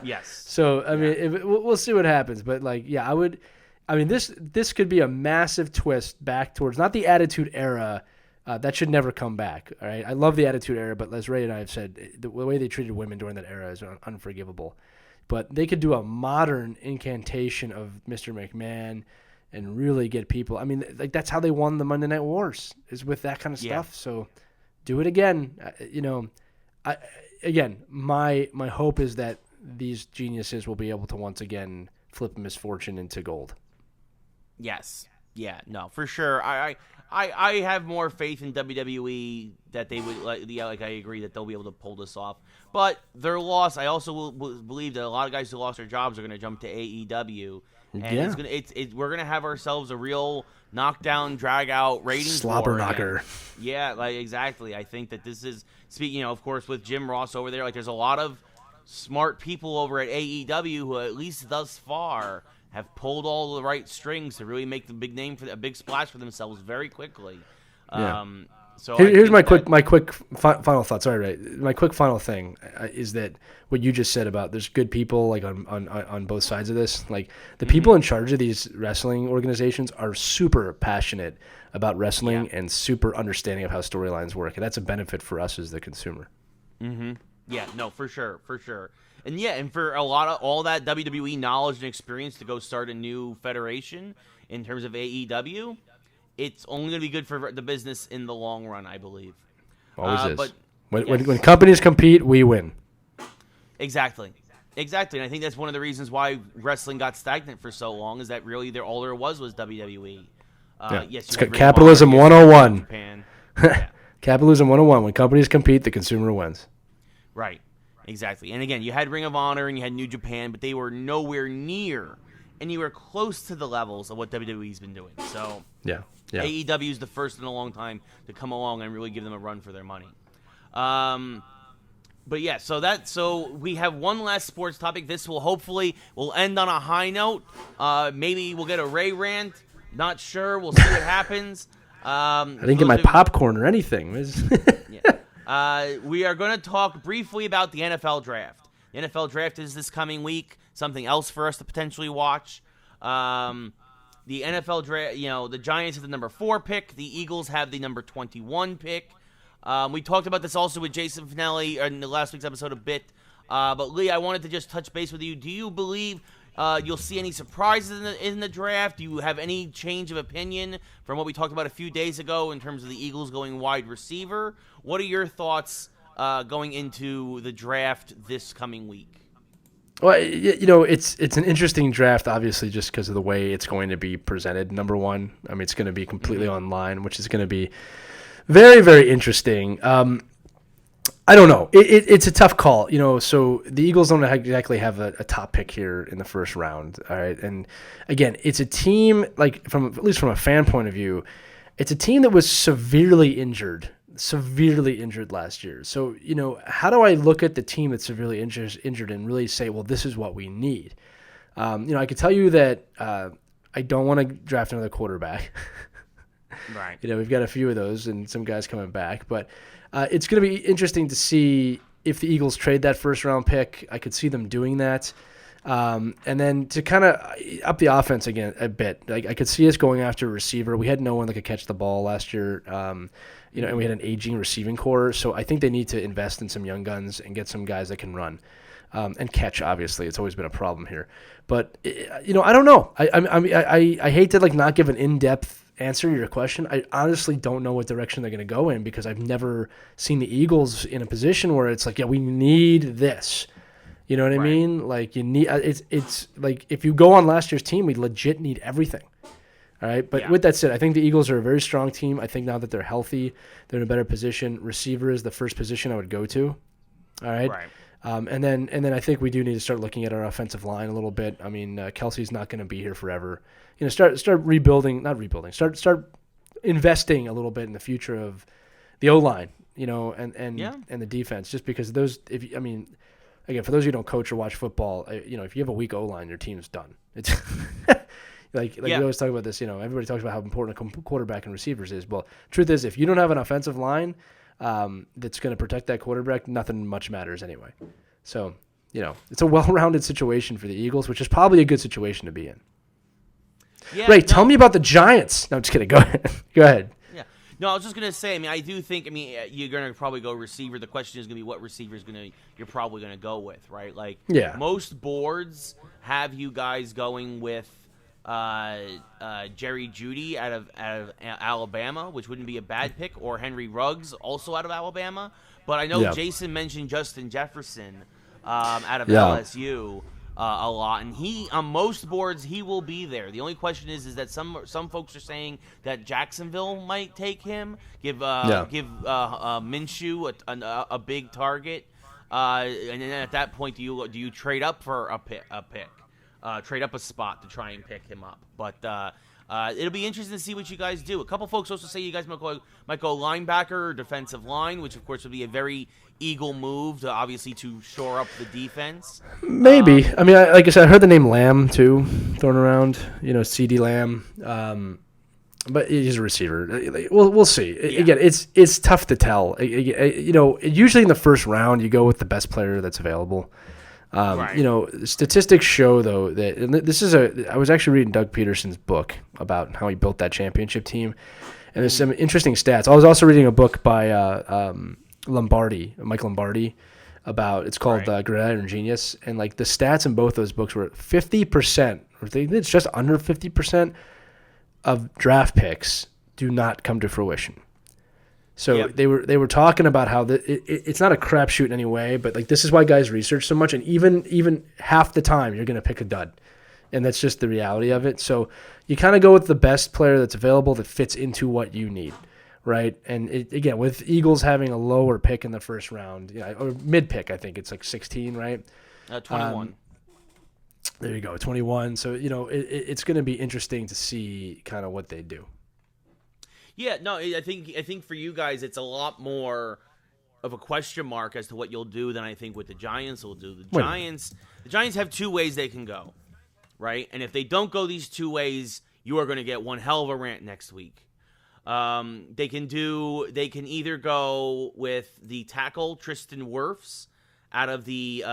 Yes. So I mean, we'll see what happens. But I would. I mean, this could be a massive twist back towards not the Attitude Era That should never come back. All right. I love the Attitude Era, but as Ray and I have said, the way they treated women during that era is unforgivable. But they could do a modern incantation of Mr. McMahon and really get people. I mean, like that's how they won the Monday Night Wars, is with that kind of stuff. So do it again. My hope is that these geniuses will be able to once again flip misfortune into gold. Yes. Yeah, no, for sure. I have more faith in WWE that they would, like I agree that they'll be able to pull this off. But their loss, I also believe that a lot of guys who lost their jobs are going to jump to AEW. And we're going to have ourselves a real knockdown, drag out ratings slobber war knocker. Again. Yeah, like exactly. I think that this is, speaking, of course, with Jim Ross over there, like there's a lot of smart people over at AEW who, at least thus far, have pulled all the right strings to really make the big name for a big splash for themselves very quickly. Yeah. So here's my quick final thought. Sorry, Ray. My quick final thing is that what you just said about there's good people like on both sides of this. Like the people in charge of these wrestling organizations are super passionate about wrestling and super understanding of how storylines work, and that's a benefit for us as the consumer. Mm-hmm. Yeah, no, for sure. And for all that WWE knowledge and experience to go start a new federation in terms of AEW, it's only going to be good for the business in the long run, I believe. Always is. But when companies compete, we win. Exactly. And I think that's one of the reasons why wrestling got stagnant for so long, is that really all there was WWE. Yes, it's capitalism 101. Capitalism 101. When companies compete, the consumer wins. Right. Exactly. And again, you had Ring of Honor and you had New Japan, but they were nowhere near anywhere close to the levels of what WWE's been doing. So AEW is the first in a long time to come along and really give them a run for their money. But yeah, so we have one last sports topic. This will end on a high note. Maybe we'll get a Ray rant. Not sure. We'll see what happens. I didn't get my popcorn or anything. We are going to talk briefly about the NFL draft. The NFL draft is this coming week. Something else for us to potentially watch. The NFL draft, the Giants have the number 4 pick. The Eagles have the number 21 pick. We talked about this also with Jason Finelli in the last week's episode a bit. But Lee, I wanted to just touch base with you. Do you believe you'll see any surprises in the draft? Do you have any change of opinion from what we talked about a few days ago in terms of the Eagles going wide receiver? What are your thoughts going into the draft this coming week? Well, it's an interesting draft, obviously, just because of the way it's going to be presented. Number one, I mean, it's going to be completely online, which is going to be very, very interesting. I don't know. It's a tough call, so the Eagles don't exactly have a top pick here in the first round. All right. And again, it's a team, like at least from a fan point of view, it's a team that was severely injured last year. So, how do I look at the team that's severely injured and really say, well, this is what we need? I could tell you that I don't want to draft another quarterback. Right. We've got a few of those and some guys coming back, but it's going to be interesting to see if the Eagles trade that first round pick. I could see them doing that. And then to kind of up the offense again a bit, like I could see us going after a receiver. We had no one that could catch the ball last year, and we had an aging receiving core. So I think they need to invest in some young guns and get some guys that can run and catch. Obviously, it's always been a problem here. But I don't know. I hate to not give an in-depth answer to your question. I honestly don't know what direction they're going to go in because I've never seen the Eagles in a position where it's we need this. You know what I mean? Like you need it's like if you go on last year's team, we legit need everything. All right, but with that said, I think the Eagles are a very strong team. I think now that they're healthy, they're in a better position. Receiver is the first position I would go to. All right. And then I think we do need to start looking at our offensive line a little bit. I mean, Kelsey's not going to be here forever. Start rebuilding, not rebuilding. Start investing a little bit in the future of the O-line, and the defense. Just because those, again, for those of you who don't coach or watch football, if you have a weak O-line, your team's done. It's we always talk about this. Everybody talks about how important a quarterback and receivers is. Well, truth is, if you don't have an offensive line that's going to protect that quarterback, nothing much matters anyway. So, it's a well-rounded situation for the Eagles, which is probably a good situation to be in. Yeah, Ray, tell me about the Giants. No, I'm just kidding. Go ahead. Yeah. No, I was just gonna say. I mean, I do think. I mean, you're gonna probably go receiver. The question is gonna be what receiver you're probably gonna go with, right? Like, most boards have you guys going with Jerry Jeudy out of Alabama, which wouldn't be a bad pick, or Henry Ruggs, also out of Alabama. But I know Jason mentioned Justin Jefferson out of LSU. A lot, and he on most boards he will be there. The only question is that some folks are saying that Jacksonville might take him, give Minshew a big target, and then at that point do you trade up for a pick, trade up a spot to try and pick him up? But it'll be interesting to see what you guys do. A couple folks also say you guys might go linebacker or defensive line, which of course would be a very Eagle move to shore up the defense. Maybe. I mean, like I said, I heard the name Lamb too thrown around. CeeDee Lamb. But he's a receiver. We'll see. Yeah. Again, it's tough to tell. Usually in the first round you go with the best player that's available. Right. Statistics show though that, and this is I was actually reading Doug Peterson's book about how he built that championship team, and there's some interesting stats. I was also reading a book by Mike Lombardi, about it's called Gridiron Genius, and like the stats in both those books were 50%, or I think it's just under 50% of draft picks do not come to fruition. So they were talking about how it's not a crapshoot in any way, but like this is why guys research so much, and even half the time you're going to pick a dud, and that's just the reality of it. So you kind of go with the best player that's available that fits into what you need, right? And again, with Eagles having a lower pick in the first round, or mid pick, I think it's like 16, right? 21. There you go, 21. So it's going to be interesting to see kind of what they do. Yeah, no, I think for you guys, it's a lot more of a question mark as to what you'll do than I think what the Giants will do. The Giants have two ways they can go, right? And if they don't go these two ways, you are going to get one hell of a rant next week. They can either go with the tackle Tristan Wirfs out of the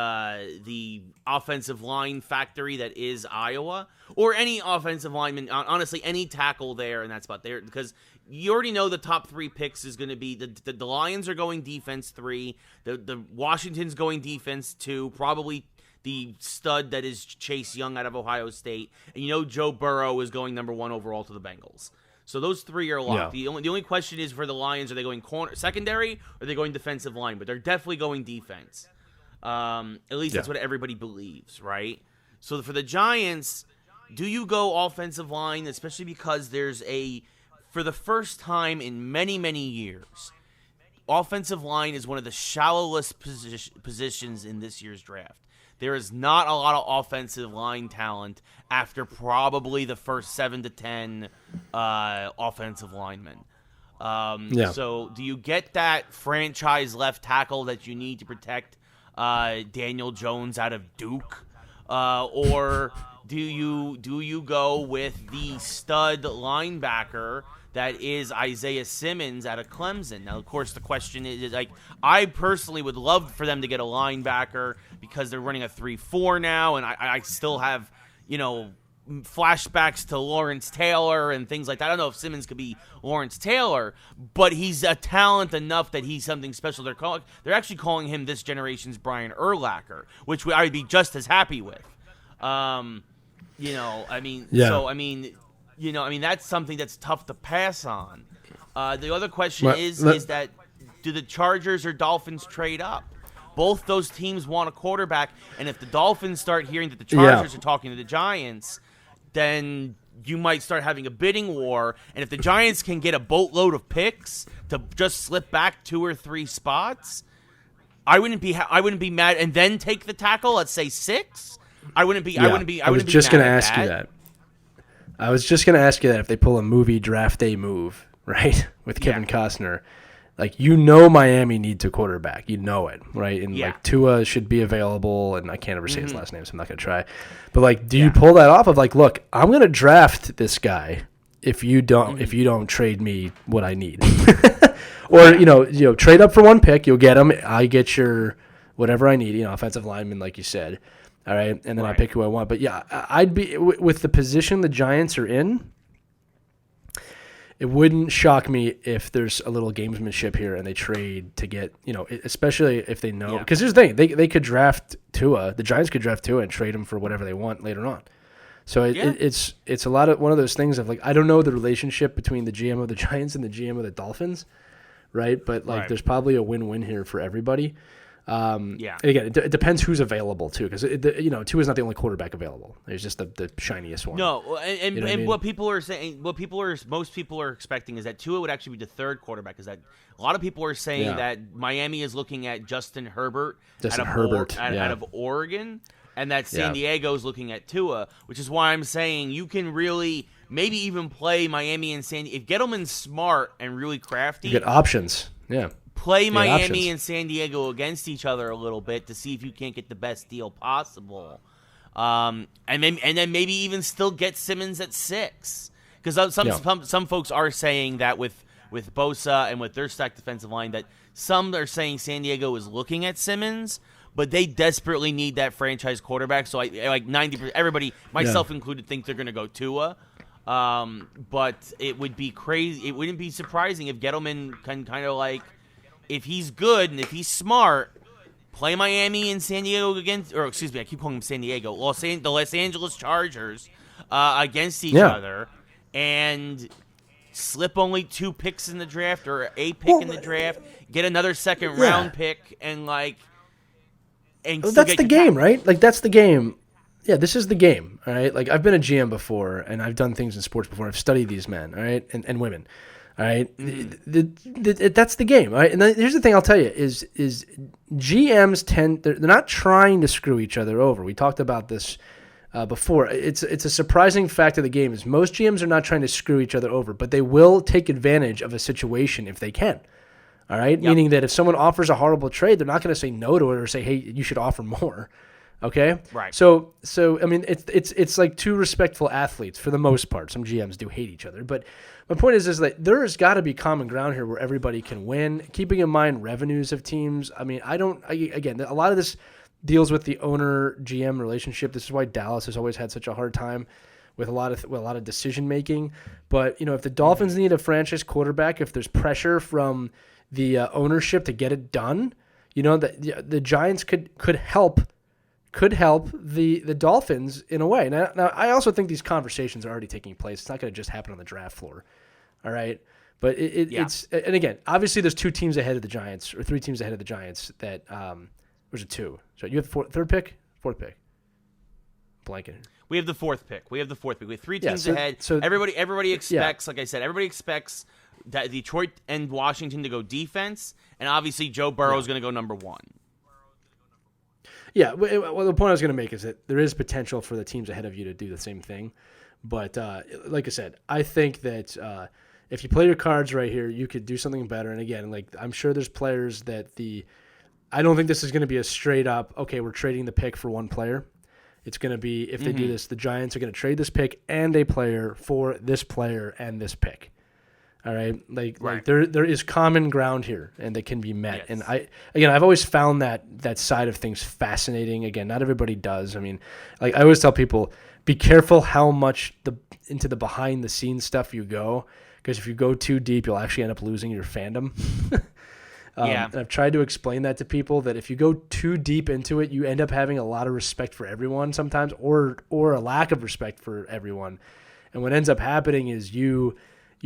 offensive line factory that is Iowa, or any offensive lineman, honestly, any tackle there, and that's about there, because you already know the top three picks is going to be the Lions are going defense 3, the Washington's going defense 2, probably the stud that is Chase Young out of Ohio State, and Joe Burrow is going number 1 overall to the Bengals. So those 3 are locked. Yeah. The only question is for the Lions, are they going secondary or are they going defensive line? But they're definitely going defense. At least that's what everybody believes, right? So for the Giants, do you go offensive line, especially because there's for the first time in many, many years, offensive line is one of the shallowest positions in this year's draft. There is not a lot of offensive line talent after probably the first 7 to 10 offensive linemen. So do you get that franchise left tackle that you need to protect Daniel Jones out of Duke, or do you go with the stud linebacker that is Isaiah Simmons out of Clemson? Now, of course, the question is like, I personally would love for them to get a linebacker because they're running a 3-4 now, and I still have flashbacks to Lawrence Taylor and things like that. I don't know if Simmons could be Lawrence Taylor, but he's a talent enough that he's something special. They're actually calling him this generation's Brian Urlacher, which I would be just as happy with. That's something that's tough to pass on. The other question is that do the Chargers or Dolphins trade up? Both those teams want a quarterback, and if the Dolphins start hearing that the Chargers are talking to the Giants, then you might start having a bidding war. And if the Giants can get a boatload of picks to just slip back 2 or 3 spots, I wouldn't be mad. And then take the tackle, let's say 6. I was just going to ask you that. I was just going to ask you that if they pull a movie draft day move, right, with Kevin Costner, like Miami needs a quarterback, it, right? And like Tua should be available, and I can't ever say his last name, so I'm not going to try. But like, do you pull that off of like, look, I'm going to draft this guy if you don't trade me what I need, or trade up for 1 pick, you'll get him, I get your whatever I need, offensive lineman, like you said. All right, and then I pick who I want. But yeah, I'd be with the position the Giants are in. it wouldn't shock me if there's a little gamesmanship here and they trade to get, especially if they know. Because here's the thing, they could draft Tua. The Giants could draft Tua and trade him for whatever they want later on. So it's a lot of one of those things of like, I don't know the relationship between the GM of the Giants and the GM of the Dolphins, right? But there's probably a win-win here for everybody. And again, it depends who's available too, because Tua is not the only quarterback available. There's just the shiniest one. No, and what people are saying, most people are expecting is that Tua would actually be the third quarterback. Is that a lot of people are saying that Miami is looking at Justin Herbert out of Oregon, and that San Diego is looking at Tua, which is why I'm saying you can really maybe even play Miami and San Diego. If Gettleman's smart and really crafty, you get options. Yeah. Play Miami and San Diego against each other a little bit to see if you can't get the best deal possible, and then maybe even still get Simmons at 6, because some folks are saying that with Bosa and with their stacked defensive line that some are saying San Diego is looking at Simmons, but they desperately need that franchise quarterback. So I like 90%, everybody, myself included, think they're going to go Tua. But it would be crazy. It wouldn't be surprising if Gettleman can kind of like, if he's good and if he's smart, play Miami and San Diego I keep calling them San Diego, the Los Angeles Chargers against each other, and slip only 2 picks in the draft or a pick in the draft, get another second round pick, and that's the game, right? Like, that's the game. Yeah, this is the game, all right? Like, I've been a GM before, and I've done things in sports before. I've studied these men, all right, and women. All right, that's the game. All right, and here's the thing I'll tell you is GMs they're not trying to screw each other over. We talked about this before. It's a surprising fact of the game is most GMs are not trying to screw each other over, but they will take advantage of a situation if they can. All right, meaning that if someone offers a horrible trade, they're not going to say no to it or say, hey, you should offer more. Okay. Right. So I mean, it's like two respectful athletes for the most part. Some GMs do hate each other, but my point is that there's got to be common ground here where everybody can win. Keeping in mind revenues of teams. I mean, again, a lot of this deals with the owner GM relationship. This is why Dallas has always had such a hard time with a lot of decision making. But if the Dolphins need a franchise quarterback, if there's pressure from the ownership to get it done, the Giants could help the Dolphins in a way. Now, I also think these conversations are already taking place. It's not going to just happen on the draft floor, all right? But it's – and again, obviously there's 2 teams ahead of the Giants or 3 teams ahead of the Giants that – was it 2? So you have the third pick? Fourth pick? Blanket. We have the 4th pick. We have 3 teams ahead. So everybody expects, like I said, everybody expects that Detroit and Washington to go defense, and obviously Joe Burrow is going to go number 1. Yeah, well, the point I was going to make is that there is potential for the teams ahead of you to do the same thing. But like I said, I think that if you play your cards right here, you could do something better. And again, like I'm sure there's players that I don't think this is going to be a straight up, okay, we're trading the pick for one player. It's going to be, if they do this, the Giants are going to trade this pick and a player for this player and this pick. All right, like there is common ground here, and that can be met. Yes. And I've always found that side of things fascinating. Again, not everybody does. I mean, like I always tell people, be careful how much into the behind the scenes stuff you go, because if you go too deep, you'll actually end up losing your fandom. And I've tried to explain that to people that if you go too deep into it, you end up having a lot of respect for everyone sometimes, or a lack of respect for everyone. And what ends up happening is you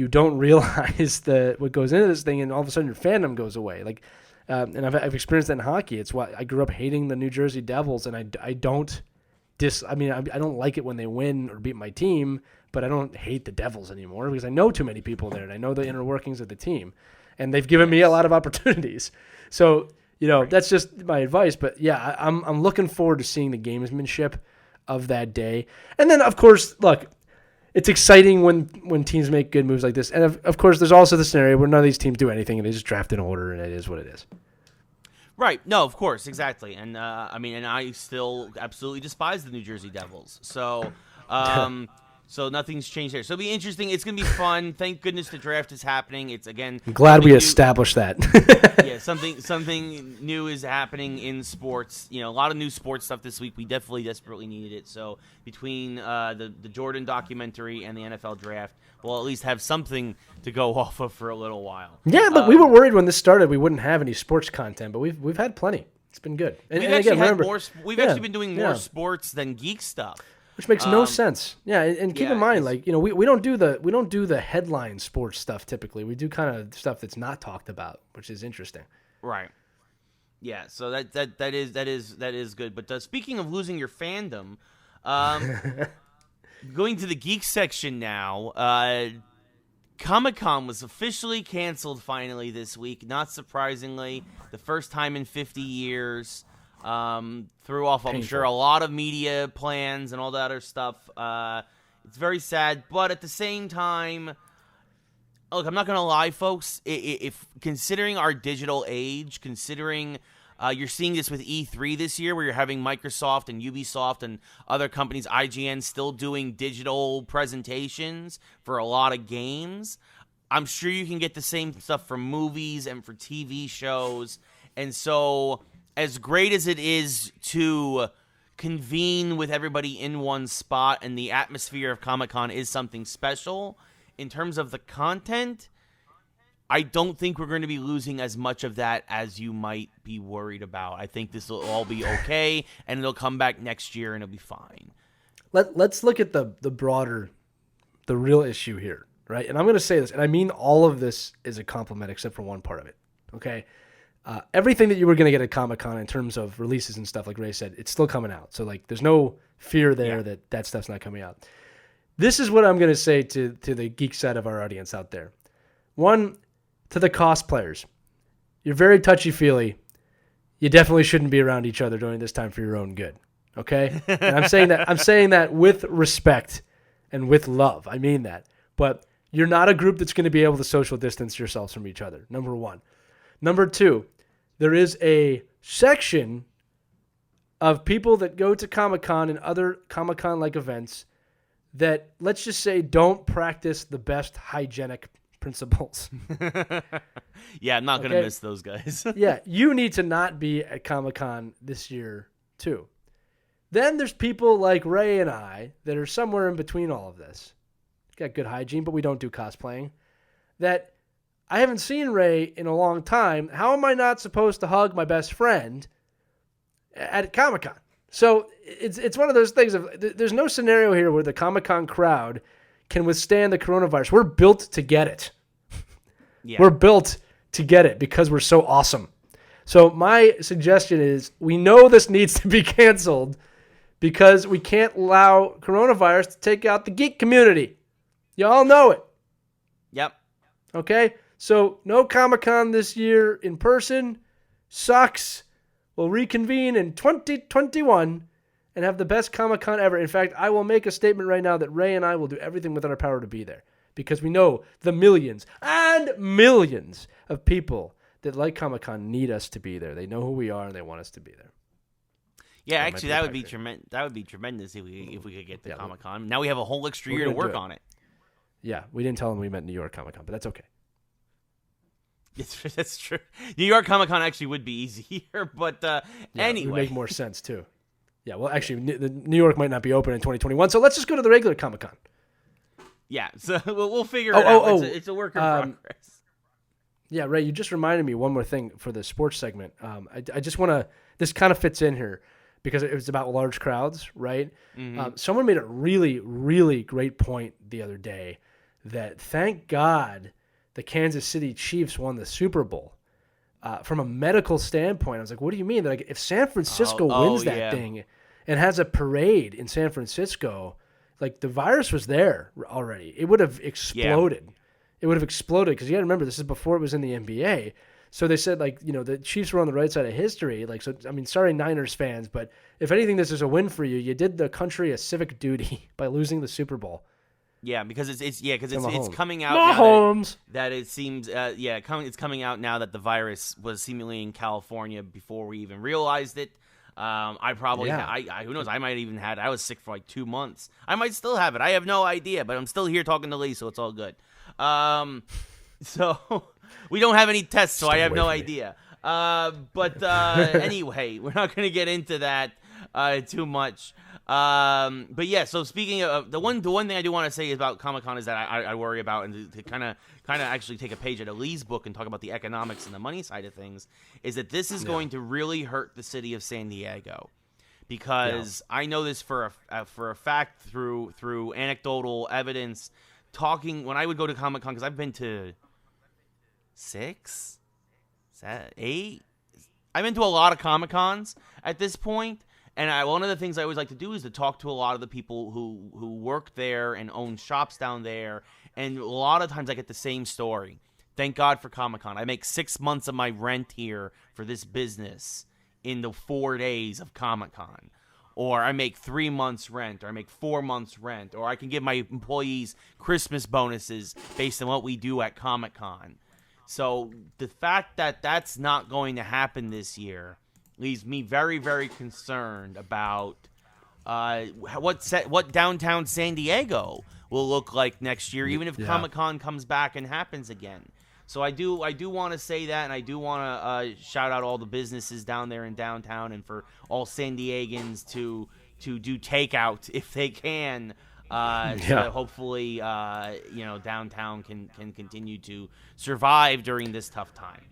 don't realize what goes into this thing, and all of a sudden your fandom goes away. Like, and I've experienced that in hockey. It's why I grew up hating the New Jersey Devils, and I don't like it when they win or beat my team, but I don't hate the Devils anymore because I know too many people there, and I know the inner workings of the team, and they've given me a lot of opportunities. So that's just my advice. But yeah, I'm looking forward to seeing the gamesmanship of that day, and then of course, look. It's exciting when teams make good moves like this. And, of course, there's also the scenario where none of these teams do anything and they just draft in order, and it is what it is. Right. No, of course. Exactly. And, and I still absolutely despise the New Jersey Devils. So, So nothing's changed there. So it'll be interesting. It's going to be fun. Thank goodness the draft is happening. It's, again, I'm glad we established that. Yeah, something new is happening in sports. A lot of new sports stuff this week. We desperately needed it. So between the Jordan documentary and the NFL draft, we'll at least have something to go off of for a little while. Yeah, look, we were worried when this started we wouldn't have any sports content, but we've had plenty. It's been good. We've actually been doing more sports than geek stuff. Which makes no sense. Yeah, and keep in mind, we don't do the headline sports stuff typically. We do kind of stuff that's not talked about, which is interesting. Right. Yeah. So that is good. But speaking of losing your fandom, going to the geek section now. Comic-Con was officially canceled finally this week. Not surprisingly, the first time in 50 years. Threw off, I'm sure, a lot of media plans and all that other stuff. It's very sad, but at the same time, look, I'm not gonna lie, folks. If considering our digital age, considering you're seeing this with E3 this year, where you're having Microsoft and Ubisoft and other companies, IGN, still doing digital presentations for a lot of games. I'm sure you can get the same stuff for movies and for TV shows, and so. As great as it is to convene with everybody in one spot, and the atmosphere of Comic-Con is something special, in terms of the content, I don't think we're going to be losing as much of that as you might be worried about. I think this will all be okay, and it'll come back next year, and it'll be fine. Let's look at the broader, the real issue here, right? And I'm going to say this, and I mean all of this is a compliment except for one part of it, okay? Everything that you were going to get at Comic-Con in terms of releases and stuff, like Ray said, it's still coming out. So, there's no fear there that stuff's not coming out. This is what I'm going to say to the geek side of our audience out there. One, to the cosplayers. You're very touchy-feely. You definitely shouldn't be around each other during this time for your own good. Okay? And I'm saying that with respect and with love. I mean that. But you're not a group that's going to be able to social distance yourselves from each other, number one. Number two, there is a section of people that go to Comic-Con and other Comic-Con-like events that, let's just say, don't practice the best hygienic principles. Yeah, I'm not going to miss those guys. Yeah, you need to not be at Comic-Con this year, too. Then there's people like Ray and I that are somewhere in between all of this. Got good hygiene, but we don't do cosplaying. That I haven't seen Ray in a long time. How am I not supposed to hug my best friend at Comic-Con? So it's one of those things of there's no scenario here where the Comic-Con crowd can withstand the coronavirus. We're built to get it. Yeah. We're built to get it because we're so awesome. So my suggestion is we know this needs to be canceled because we can't allow coronavirus to take out the geek community. You all know it. Yep. Okay? So no Comic-Con this year in person. Sucks. We'll reconvene in 2021 and have the best Comic-Con ever. In fact, I will make a statement right now that Ray and I will do everything within our power to be there because we know the millions and millions of people that like Comic-Con need us to be there. They know who we are and they want us to be there. Yeah, actually, that would be tremendous. That would be tremendous if we could get to Comic-Con. Now we have a whole extra year to work on it. Yeah, we didn't tell them we meant New York Comic-Con, but that's okay. That's true. New York Comic-Con actually would be easier, but anyway. It would make more sense, too. Yeah, well, actually, New York might not be open in 2021, so let's just go to the regular Comic-Con. Yeah, so we'll figure it out. It's a work in progress. Yeah, Ray, you just reminded me one more thing for the sports segment. I just want to – this kind of fits in here because it was about large crowds, right? Mm-hmm. Someone made a really, really great point the other day that thank God the Kansas City Chiefs won the Super Bowl. From a medical standpoint, I was like, what do you mean? Like, if San Francisco wins that thing and has a parade in San Francisco, like the virus was there already. It would have exploded. Yeah. It would have exploded because you got to remember, this is before it was in the NBA. So they said, like, you know, the Chiefs were on the right side of history. Like, so, I mean, sorry, Niners fans, but if anything, this is a win for you. You did the country a civic duty by losing the Super Bowl. Yeah, because it's coming out Mahomes. That it seems it's coming out now that the virus was seemingly in California before we even realized it. I probably, Yeah. who knows? I might even I was sick for like 2 months. I might still have it. I have no idea, but I'm still here talking to Lee, so it's all good. So we don't have any tests, so I have no idea. But anyway, we're not going to get into that too much. But yeah, so speaking of the one thing I do want to say about Comic-Con is that I worry about, and to kind of actually take a page out of Lee's book and talk about the economics and the money side of things, is that this is going to really hurt the city of San Diego, because I know this for a fact through anecdotal evidence. Talking when I would go to Comic-Con, because I've been to 6, 7, 8. I've been to a lot of Comic-Cons at this point. And one of the things I always like to do is to talk to a lot of the people who work there and own shops down there. And a lot of times I get the same story. Thank God for Comic-Con. I make 6 months of my rent here for this business in the 4 days of Comic-Con. Or I make 3 months rent, or I make 4 months rent, or I can give my employees Christmas bonuses based on what we do at Comic-Con. So the fact that that's not going to happen this year leaves me very, very concerned about what downtown San Diego will look like next year, even if Comic-Con comes back and happens again. So I do want to say that, and I do want to shout out all the businesses down there in downtown, and for all San Diegans to do takeout if they can. So that hopefully downtown can continue to survive during this tough time.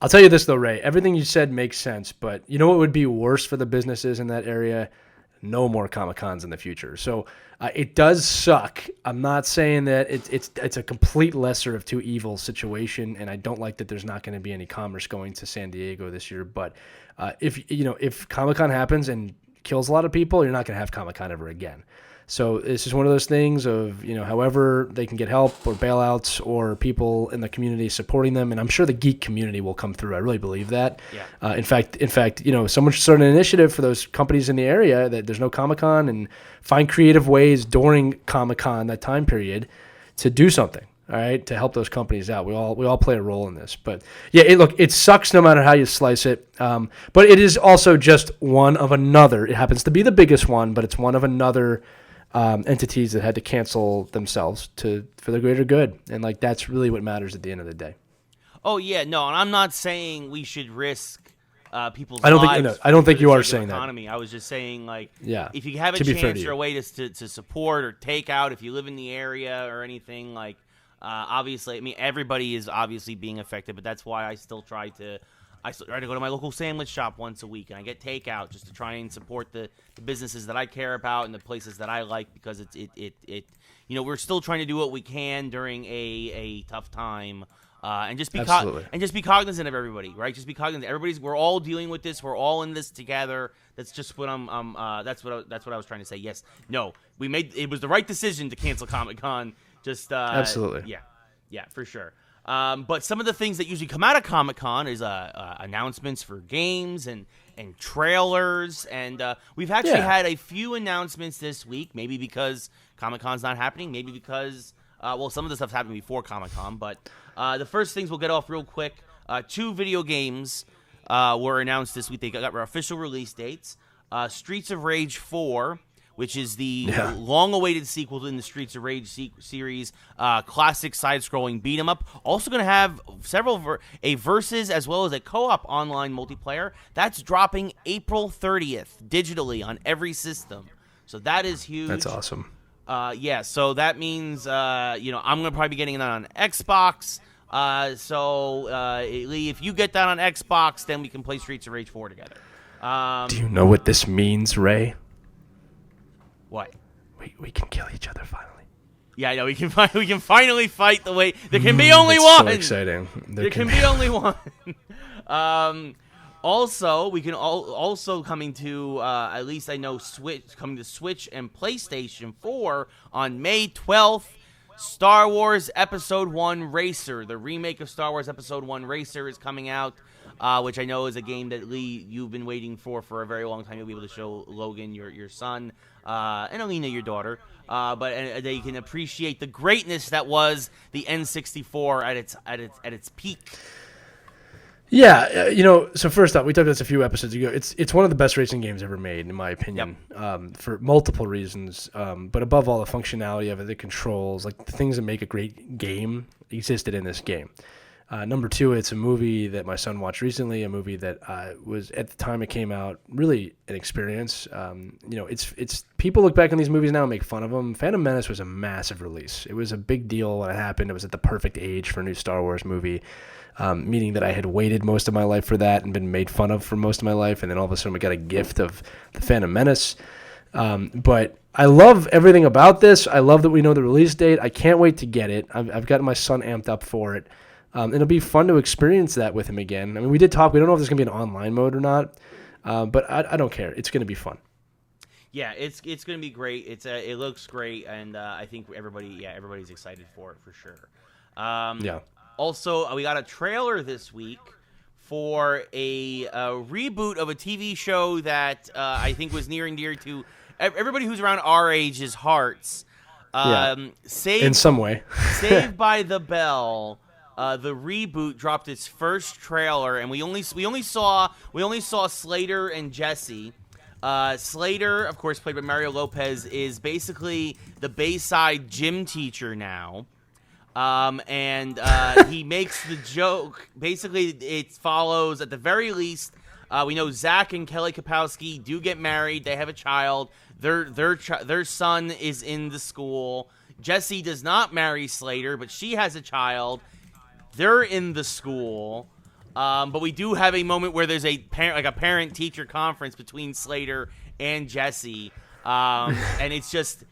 I'll tell you this, though, Ray. Everything you said makes sense, but you know what would be worse for the businesses in that area? No more Comic-Cons in the future. So it does suck. I'm not saying that it's a complete lesser of two evils situation, and I don't like that there's not going to be any commerce going to San Diego this year. But if Comic-Con happens and kills a lot of people, you're not going to have Comic-Con ever again. So it's just one of those things of, however they can get help or bailouts or people in the community supporting them. And I'm sure the geek community will come through. I really believe that. Yeah. In fact, someone should start an initiative for those companies in the area that there's no Comic-Con, and find creative ways during Comic-Con, that time period, to do something. All right, to help those companies out. We all play a role in this. But yeah, it sucks no matter how you slice it. But it is also just one of another. It happens to be the biggest one, but it's one of another entities that had to cancel themselves for the greater good, and that's really what matters at the end of the day. Oh yeah, no, and I'm not saying we should risk people's lives. I don't think you are saying economy. that. I was just saying, if you have a chance or a way to support or take out, if you live in the area or anything, obviously, everybody is obviously being affected, but that's why I still try to go to my local sandwich shop once a week, and I get takeout just to try and support the businesses that I care about and the places that I like, because we're still trying to do what we can during a tough time, and just be cognizant of everybody, right? Just be cognizant. We're all dealing with this. We're all in this together. That's just what that's what I was trying to say. Yes, no, it was the right decision to cancel Comic-Con. Just absolutely, yeah, for sure. But some of the things that usually come out of Comic-Con is announcements for games and trailers, and we've actually had a few announcements this week, maybe because Comic-Con's not happening, maybe because, some of the stuff's happening before Comic-Con, but the first things we'll get off real quick, 2 video games were announced this week. They got official release dates. Streets of Rage 4, which is the long-awaited sequel in the Streets of Rage series, classic side-scrolling beat-em-up. Also going to have a versus as well as a co-op online multiplayer. That's dropping April 30th digitally on every system. So that is huge. That's awesome. So that means I'm going to probably be getting that on Xbox. Lee, if you get that on Xbox, then we can play Streets of Rage 4 together. Do you know what this means, Ray? What? We can kill each other finally. Yeah, I know. We can finally fight the way. There can be only one. So exciting. There can be only one. Also, we can also coming to at least I know coming to Switch and PlayStation 4 on May 12th. Star Wars Episode 1 Racer, the remake of Star Wars Episode 1 Racer, is coming out, which I know is a game that, Lee, you've been waiting for a very long time. You'll be able to show Logan, your son, and Alina, your daughter, but they can appreciate the greatness that was the N64 at its peak. Yeah, so first off, we talked about this a few episodes ago. It's one of the best racing games ever made, in my opinion, for multiple reasons. But above all, the functionality of it, the controls, like the things that make a great game existed in this game. Number two, it's a movie that my son watched recently, a movie that was, at the time it came out, really an experience. It's people look back on these movies now and make fun of them. Phantom Menace was a massive release. It was a big deal when it happened. It was at the perfect age for a new Star Wars movie. Meaning that I had waited most of my life for that and been made fun of for most of my life, and then all of a sudden we got a gift of the Phantom Menace. But I love everything about this. I love that we know the release date. I can't wait to get it. I've gotten my son amped up for it. It'll be fun to experience that with him again. I mean, we did talk. We don't know if there's going to be an online mode or not, but I don't care. It's going to be fun. Yeah, it's going to be great. It looks great, and I think everybody's excited for it for sure. Yeah. Also, we got a trailer this week for a reboot of a TV show that I think was near and dear to everybody who's around our age's hearts. In some way. Saved by the Bell. The reboot dropped its first trailer, and we only saw Slater and Jesse. Slater, of course, played by Mario Lopez, is basically the Bayside gym teacher now. He makes the joke. Basically, it follows, at the very least, we know Zach and Kelly Kapowski do get married. They have a child. Their son is in the school. Jessie does not marry Slater, but she has a child. They're in the school. But we do have a moment where there's a parent-teacher conference between Slater and Jessie. And it's just,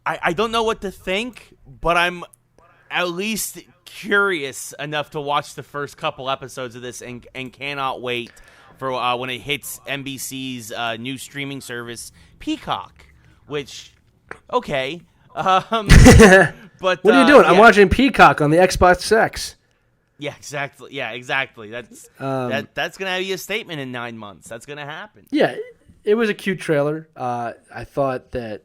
I don't know what to think, but I'm at least curious enough to watch the first couple episodes of this and cannot wait for when it hits NBC's new streaming service, Peacock, which, okay. But what are you doing? Yeah. I'm watching Peacock on the Xbox X. Yeah, exactly. Yeah, exactly. That's that's going to be a statement in 9 months. That's going to happen. Yeah, it was a cute trailer. I thought that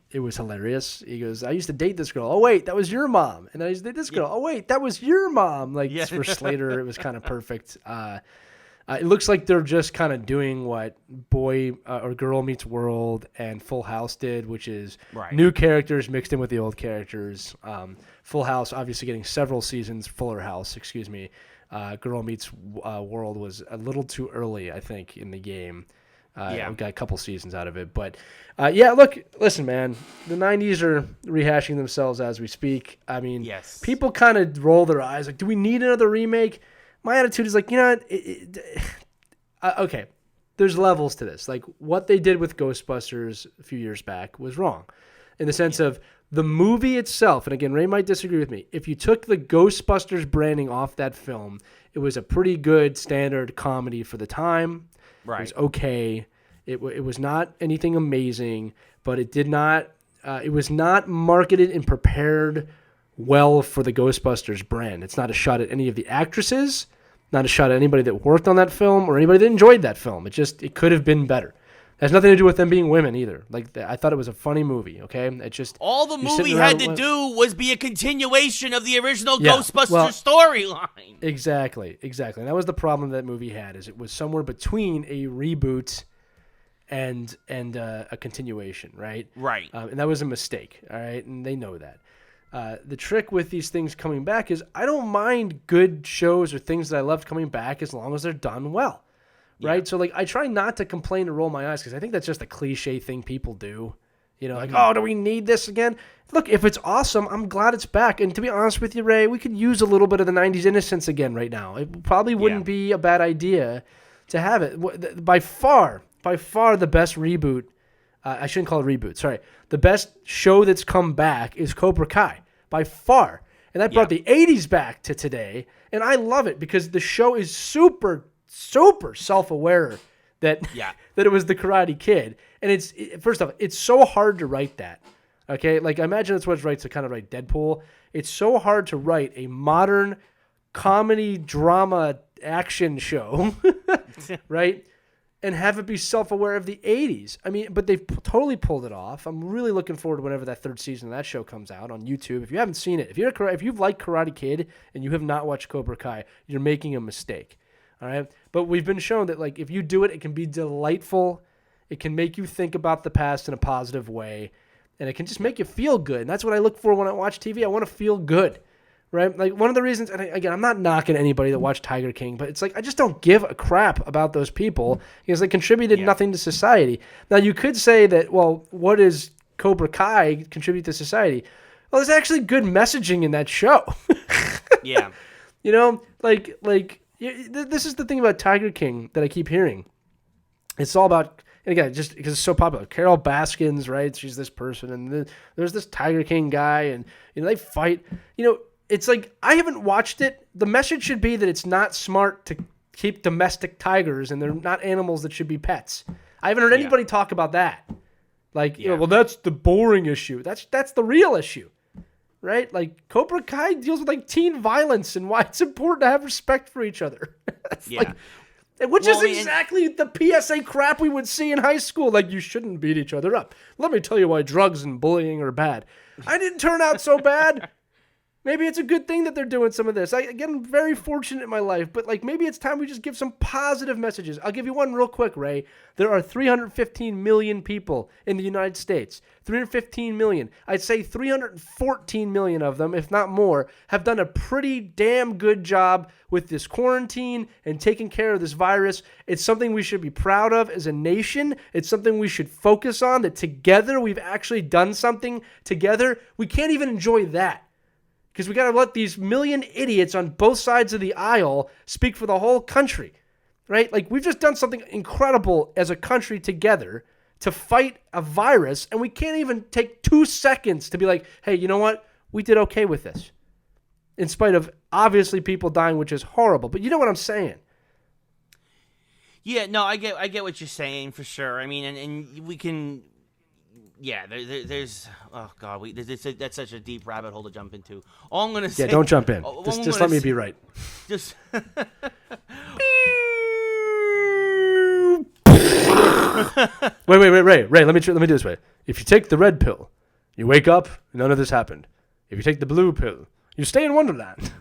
it was hilarious. He goes, I used to date this girl. Oh, wait, that was your mom. And then I used to date this girl. Oh, wait, that was your mom. For Slater, it was kind of perfect. It looks like they're just kind of doing what Boy or Girl Meets World and Full House did, which is new characters mixed in with the old characters. Full House obviously getting several seasons. Fuller House, excuse me. Girl Meets World was a little too early, I think, in the game. We got a couple seasons out of it. But, listen, man. The 90s are rehashing themselves as we speak. I mean, people kind of roll their eyes. Like, do we need another remake? My attitude is like, okay, there's levels to this. Like, what they did with Ghostbusters a few years back was wrong in the sense of the movie itself. And again, Ray might disagree with me. If you took the Ghostbusters branding off that film, it was a pretty good standard comedy for the time. Right. It was okay. It was not anything amazing, but it did not. It was not marketed and prepared well for the Ghostbusters brand. It's not a shot at any of the actresses, not a shot at anybody that worked on that film or anybody that enjoyed that film. It could have been better. It has nothing to do with them being women either. Like, I thought it was a funny movie, okay? It just all the movie had to do was be a continuation of the original Ghostbusters storyline. Exactly. And that was the problem that movie had, is it was somewhere between a reboot and a continuation, right? Right. And that was a mistake, all right? And they know that. The trick with these things coming back is I don't mind good shows or things that I loved coming back as long as they're done well, right? So, I try not to complain or roll my eyes because I think that's just a cliche thing people do. Oh, do we need this again? Look, if it's awesome, I'm glad it's back. And to be honest with you, Ray, we could use a little bit of the 90s innocence again right now. It probably wouldn't be a bad idea to have it. By far the best reboot. I shouldn't call it reboot. Sorry. The best show that's come back is Cobra Kai, by far. And that brought the 80s back to today. And I love it because the show is super, super self-aware that it was the Karate Kid. And first off, it's so hard to write that. Okay? I imagine that's what it's right to kind of write Deadpool. It's so hard to write a modern comedy, drama, action show, right? and have it be self-aware of the 80s. I mean, but they've totally pulled it off. I'm really looking forward to whenever that third season of that show comes out on YouTube. If you haven't seen it, if you've liked Karate Kid and you have not watched Cobra Kai, you're making a mistake. All right? But we've been shown that like if you do it, it can be delightful. It can make you think about the past in a positive way, and it can just make you feel good. And that's what I look for when I watch TV. I want to feel good. Right? Like one of the reasons, and again, I'm not knocking anybody that watched Tiger King, but it's like I just don't give a crap about those people because they contributed nothing to society. Now, you could say that, well, what does Cobra Kai contribute to society? Well, there's actually good messaging in that show. Yeah. You know, like this is the thing about Tiger King that I keep hearing. It's all about, and again, just because it's so popular. Carol Baskins, right? She's this person, and there's this Tiger King guy, and they fight. It's like, I haven't watched it. The message should be that it's not smart to keep domestic tigers and they're not animals that should be pets. I haven't heard anybody talk about that. Like, well, that's the boring issue. That's the real issue, right? Like, Cobra Kai deals with, like, teen violence and why it's important to have respect for each other. Which is exactly the PSA crap we would see in high school. Like, you shouldn't beat each other up. Let me tell you why drugs and bullying are bad. I didn't turn out so bad. Maybe it's a good thing that they're doing some of this. I'm very fortunate in my life, but like maybe it's time we just give some positive messages. I'll give you one real quick, Ray. There are 315 million people in the United States. 315 million. I'd say 314 million of them, if not more, have done a pretty damn good job with this quarantine and taking care of this virus. It's something we should be proud of as a nation. It's something we should focus on, that together we've actually done something together. We can't even enjoy that. Because we got to let these million idiots on both sides of the aisle speak for the whole country, right? Like, we've just done something incredible as a country together to fight a virus, and we can't even take 2 seconds to be like, hey, you know what? We did okay with this. In spite of, obviously, people dying, which is horrible. But you know what I'm saying? Yeah, no, I get what you're saying, for sure. I mean, and we can... Yeah, there's oh god, that's such a deep rabbit hole to jump into. All I'm gonna say, don't jump in. Just let me be right. Just wait, Ray. Let me do this way. If you take the red pill, you wake up, none of this happened. If you take the blue pill, you stay in Wonderland.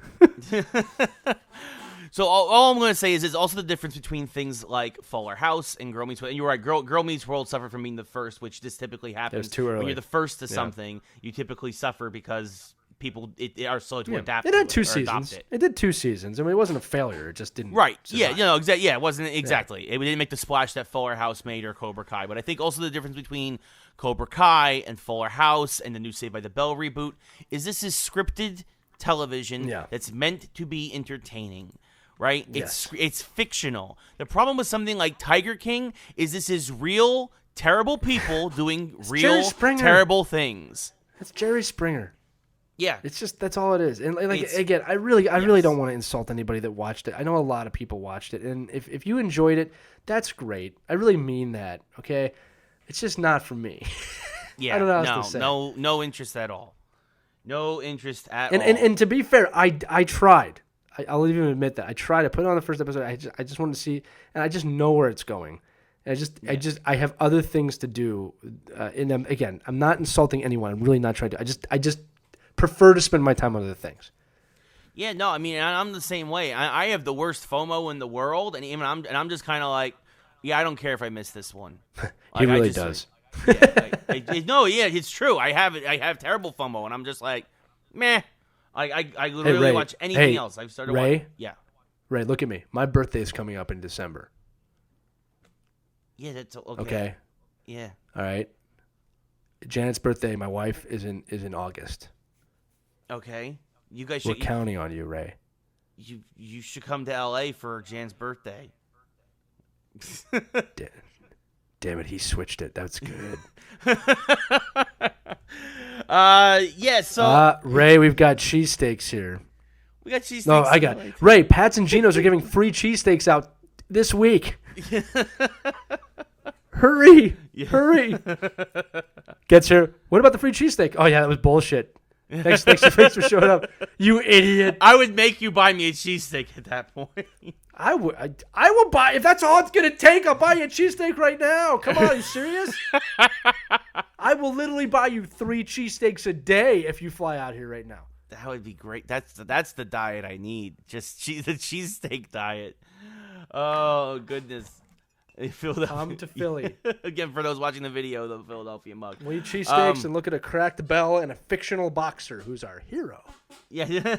So all I'm going to say is also the difference between things like Fuller House and Girl Meets World. And you're right, Girl Meets World suffered from being the first, which this typically happens. Too early. When you're the first to something, you typically suffer because people are slow to adapt. It had 2 seasons. It did 2 seasons. I mean, it wasn't a failure. It just didn't. Right. Survive. Yeah. Exactly. Yeah. It wasn't exactly. It didn't make the splash that Fuller House made or Cobra Kai. But I think also the difference between Cobra Kai and Fuller House and the new Saved by the Bell reboot is this is scripted television that's meant to be entertaining. Right? Yes. It's fictional. The problem with something like Tiger King is this is real, terrible people doing real, terrible things. It's Jerry Springer. Yeah. It's just, that's all it is. And again, I really don't want to insult anybody that watched it. I know a lot of people watched it. And if you enjoyed it, that's great. I really mean that, okay? It's just not for me. Yeah. I don't know what else to say. No interest at all. No interest at all. And to be fair, I tried. I'll even admit that I tried to put it on the first episode. I just wanted to see, and I just know where it's going. And I have other things to do. And again, I'm not insulting anyone. I'm really not trying to. I just prefer to spend my time on other things. Yeah, no, I mean, I'm the same way. I have the worst FOMO in the world, and even I'm just kind of like, yeah, I don't care if I miss this one. He really does. No, it's true. I have terrible FOMO, and I'm just like, meh. I literally watch anything else. I've started watching. Yeah. Ray, look at me. My birthday is coming up in December. Yeah, that's okay. Okay. Yeah. All right. Janet's birthday, my wife, is in August. Okay. You guys We're counting on you, Ray. You should come to LA for Jan's birthday. Damn it, he switched it. That's good. So Ray, we've got cheesesteaks here. We got cheesesteaks. No, I got Ray. Pat's and Geno's are giving free cheesesteaks out this week. Hurry! Gets here. What about the free cheesesteak? Oh yeah, that was bullshit. Thanks for showing up, you idiot. I would make you buy me a cheesesteak at that point. I will buy, if that's all it's going to take, I'll buy you a cheesesteak right now. Come on, are you serious? I will literally buy you 3 cheesesteaks a day if you fly out here right now. That would be great. That's the diet I need. Just the cheesesteak diet. Oh, goodness. Come to Philly. Again, for those watching the video, the Philadelphia Mug. We'll eat cheesesteaks and look at a cracked bell and a fictional boxer who's our hero. Yeah.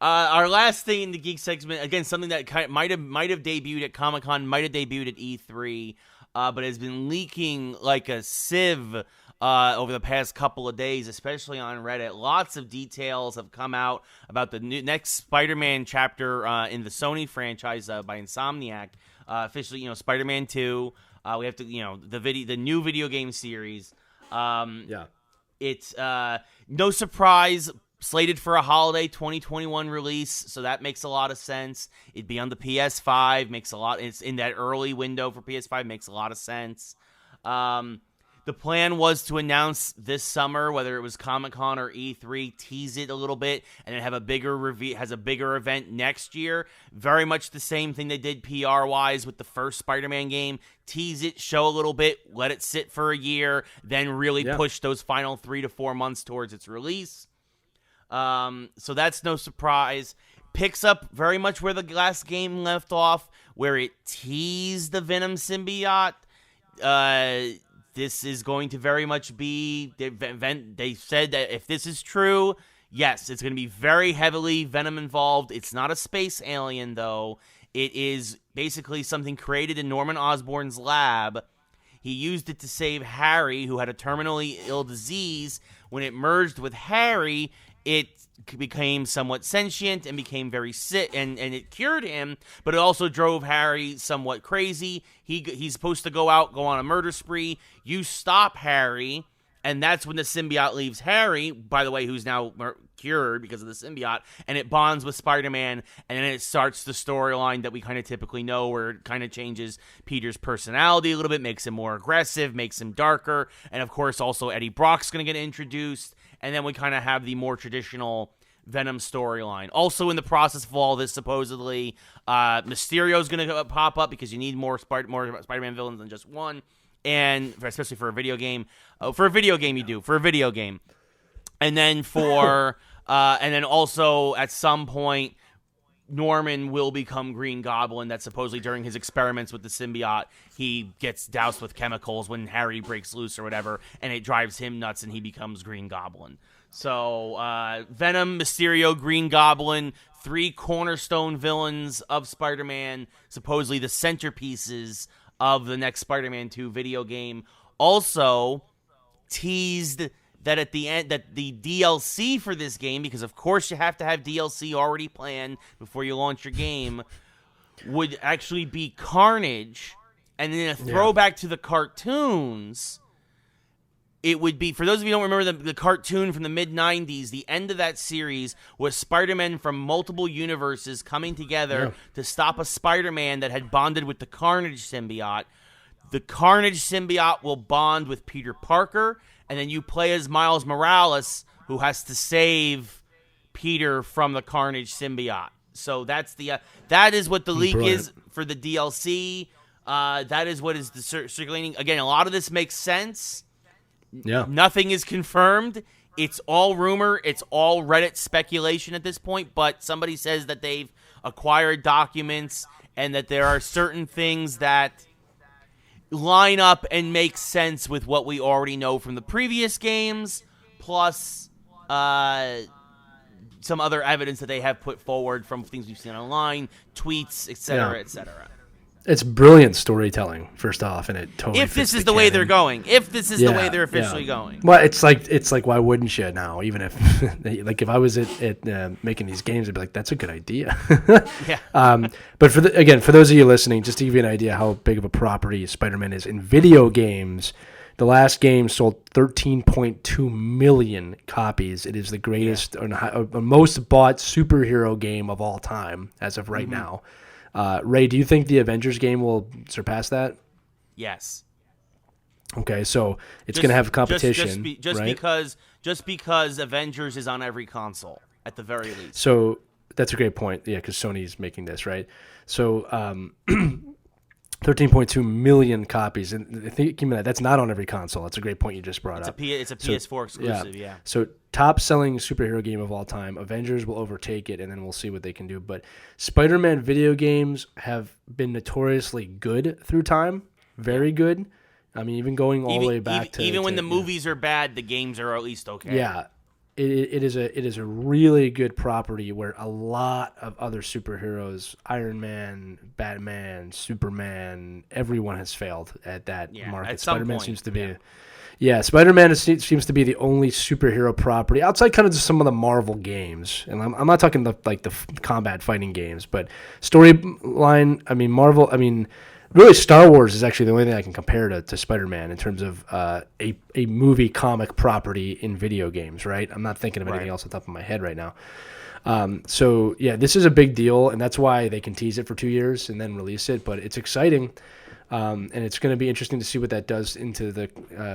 Our last thing in the geek segment, again, something that might have debuted at Comic-Con, might have debuted at E3, but has been leaking like a sieve over the past couple of days, especially on Reddit. Lots of details have come out about the next Spider-Man chapter in the Sony franchise by Insomniac. Officially, Spider-Man 2. We have to, the new video game series. It's no surprise, slated for a holiday 2021 release, so that makes a lot of sense. It'd be on the PS5, it's in that early window for PS5, makes a lot of sense. The plan was to announce this summer, whether it was Comic-Con or E3, tease it a little bit, and then have a bigger event next year. Very much the same thing they did PR-wise with the first Spider-Man game. Tease it, show a little bit, let it sit for a year, then really push those final 3 to 4 months towards its release. So that's no surprise. Picks up very much where the last game left off, where it teased the Venom symbiote. This is going to very much be, they said that if this is true, yes, it's going to be very heavily Venom involved. It's not a space alien, though. It is basically something created in Norman Osborn's lab. He used it to save Harry, who had a terminally ill disease. When it merged with Harry, it became somewhat sentient and became very sick, and it cured him, but it also drove Harry somewhat crazy. He's supposed to go on a murder spree. You stop Harry, and that's when the symbiote leaves Harry, by the way, who's now cured because of the symbiote, and it bonds with Spider-Man, and then it starts the storyline that we kind of typically know, where it kind of changes Peter's personality a little bit, makes him more aggressive, makes him darker, and of course also Eddie Brock's going to get introduced. And then we kind of have the more traditional Venom storyline. Also in the process of all this, supposedly, Mysterio's going to pop up because you need more Spider-Man villains than just one. And especially for a video game. For a video game, you do. For a video game. And then and then also at some point, Norman will become Green Goblin. That supposedly during his experiments with the symbiote, he gets doused with chemicals when Harry breaks loose or whatever, and it drives him nuts, and he becomes Green Goblin. So, Venom, Mysterio, Green Goblin, 3 cornerstone villains of Spider-Man, supposedly the centerpieces of the next Spider-Man 2 video game. Also, teased that at the end, that the DLC for this game, because of course you have to have DLC already planned before you launch your game, would actually be Carnage, and then a throwback to the cartoons. It would be, for those of you who don't remember the cartoon from the mid-90s, the end of that series was Spider-Man from multiple universes coming together to stop a Spider-Man that had bonded with the Carnage symbiote. The Carnage symbiote will bond with Peter Parker, and then you play as Miles Morales, who has to save Peter from the Carnage symbiote. So that's that is what the leak is for the DLC. That is what is circulating. Again, a lot of this makes sense. Yeah. Nothing is confirmed. It's all rumor. It's all Reddit speculation at this point. But somebody says that they've acquired documents and that there are certain things that line up and make sense with what we already know from the previous games, plus some other evidence that they have put forward from things we've seen online, tweets, etc., etc. It's brilliant storytelling, first off, and it totally if this is the way they're going. If this is the way they're officially going. Well, it's like why wouldn't you now? Even if like if I was at making these games, I'd be like, that's a good idea. But for those of you listening, just to give you an idea how big of a property Spider-Man is in video games, the last game sold 13.2 million copies. It is the greatest or most bought superhero game of all time as of right now. Ray, do you think the Avengers game will surpass that? Yes. Okay, so it's going to have competition, just right? because Avengers is on every console at the very least. So That's a great point. Yeah, because Sony's making this, right? So 13.2 million copies. And I think that's not on every console. That's a great point you just brought up. It's a PS4 exclusive, yeah. So top-selling superhero game of all time. Avengers will overtake it, and then we'll see what they can do. But Spider-Man video games have been notoriously good through time. Very good. I mean, even going all the way back to... Even when the movies are bad, the games are at least okay. Yeah. It is a really good property where a lot of other superheroes, Iron Man, Batman, Superman, everyone has failed at that market. At some Spider-Man point, seems to be... Spider-Man seems to be the only superhero property outside kind of just some of the Marvel games, and I'm not talking the combat fighting games, but storyline. I mean, Marvel. I mean, really, Star Wars is actually the only thing I can compare to Spider-Man in terms of a movie comic property in video games. Right? I'm not thinking of anything else on top of my head right now. This is a big deal, and that's why they can tease it for 2 years and then release it. But it's exciting. And it's going to be interesting to see what that does into the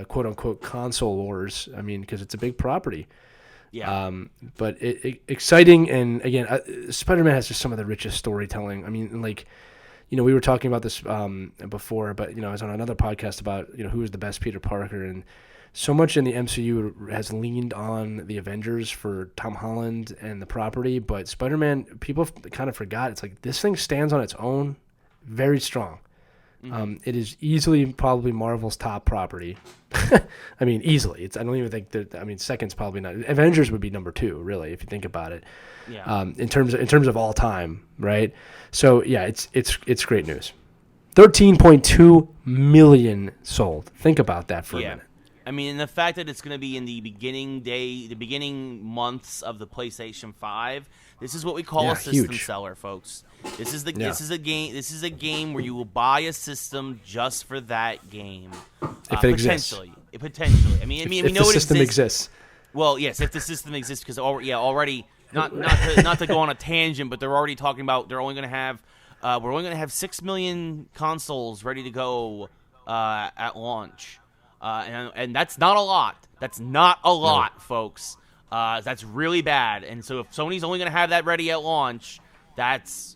quote-unquote console wars. I mean, because it's a big property. Yeah. But exciting, and again, Spider-Man has just some of the richest storytelling. I mean, we were talking about this before, but I was on another podcast about who is the best Peter Parker, and so much in the MCU has leaned on the Avengers for Tom Holland and the property, but Spider-Man, people kind of forgot. It's like this thing stands on its own, very strong. It is easily probably Marvel's top property. I mean, easily. I don't even think that. I mean, second's probably not. Avengers would be number 2, really, if you think about it. Yeah. In terms of all time, right? So yeah, it's great news. 13.2 million sold. Think about that for a minute. I mean, and the fact that it's going to be in the beginning months of the PlayStation 5. This is what we call a system seller, folks. This is a game where you will buy a system just for that game. If it exists. Potentially. I mean, we know the system exists. Well, yes, if the system exists, because already not to go on a tangent, but they're already talking about we're only going to have 6 million consoles ready to go at launch. And that's not a lot. That's not a lot, folks. That's really bad. And so if Sony's only going to have that ready at launch, that's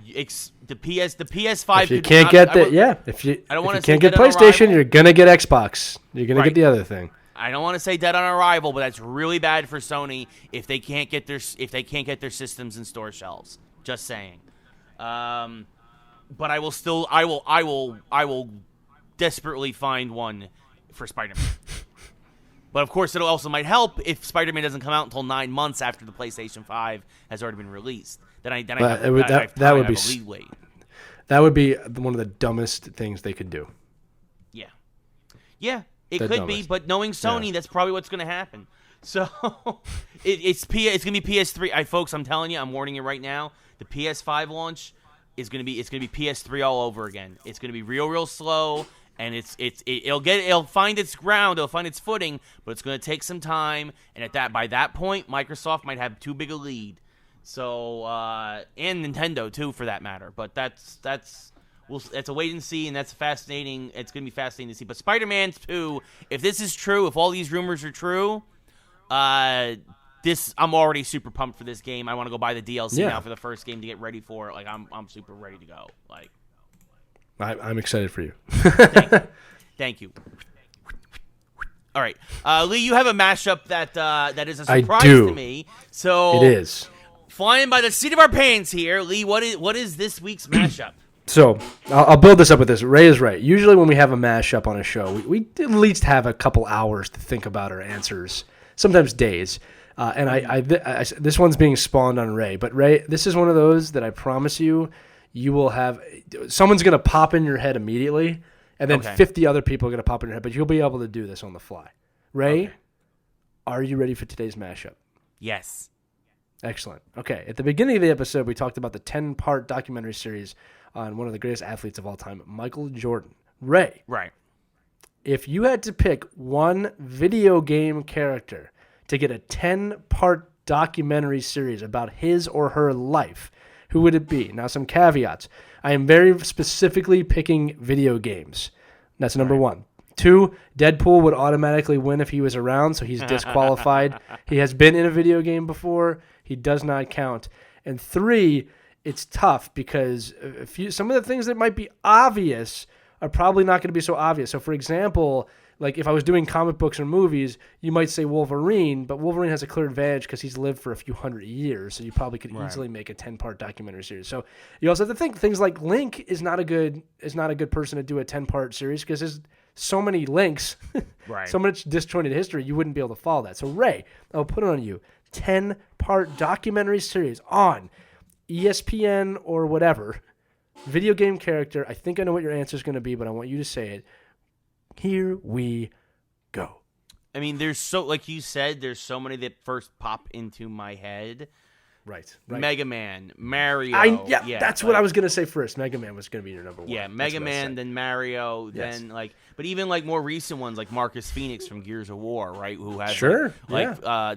the PS5. If you can't get PlayStation, you're gonna get Xbox. You're gonna get the other thing. I don't want to say dead on arrival, but that's really bad for Sony if they can't get their systems in store shelves. Just saying. But I will desperately find one for Spider-Man. But, of course, it also might help if Spider-Man doesn't come out until 9 months after the PlayStation 5 has already been released. That would be one of the dumbest things they could do. Yeah. Yeah, it could be, but knowing Sony, that's probably what's going to happen. So, it's going to be PS3. Folks, I'm telling you, I'm warning you right now, the PS5 launch is going to be PS3 all over again. It's going to be real slow. And it'll find its ground, it'll find its footing, but it's going to take some time. And by that point, Microsoft might have too big a lead. So and Nintendo too, for that matter. But that's a wait and see, and that's fascinating. It's going to be fascinating to see. But Spider-Man 2, if this is true, if all these rumors are true, I'm already super pumped for this game. I want to go buy the DLC now for the first game to get ready for it. Like I'm super ready to go. Like. I'm excited for you. Thank you. All right, Lee, you have a mashup that is a surprise to me. So it is flying by the seat of our pants here, Lee. What is this week's mashup? So I'll build this up with this. Ray is right. Usually when we have a mashup on a show, we at least have a couple hours to think about our answers. Sometimes days. And this one's being spawned on Ray. But Ray, this is one of those that I promise you will have – someone's going to pop in your head immediately, and then 50 other people are going to pop in your head. But you'll be able to do this on the fly. Ray, are you ready for today's mashup? Yes. Excellent. Okay. At the beginning of the episode, we talked about the 10-part documentary series on one of the greatest athletes of all time, Michael Jordan. Ray. Right. If you had to pick one video game character to get a 10-part documentary series about his or her life, who would it be? Now, some caveats. I am very specifically picking video games. That's number one. 2, Deadpool would automatically win if he was around, so he's disqualified. He has been in a video game before. He does not count. And 3, it's tough because some of the things that might be obvious are probably not going to be so obvious. So, for example, like if I was doing comic books or movies, you might say Wolverine, but Wolverine has a clear advantage because he's lived for a few hundred years, so you probably could easily make a 10-part documentary series. So you also have to think things like Link is not a good person to do a 10-part series because there's so many links, so much disjointed history, you wouldn't be able to follow that. So Ray, I'll put it on you, 10-part documentary series on ESPN or whatever, video game character. I think I know what your answer is going to be, but I want you to say it. Here we go. I mean, there's so, like you said, there's so many that first pop into my head. Right. Mega Man, Mario. That's what I was going to say first. Mega Man was going to be your number one. Yeah, Mega Man, then Mario, then but even like more recent ones like Marcus Phoenix from Gears of War, right? Who has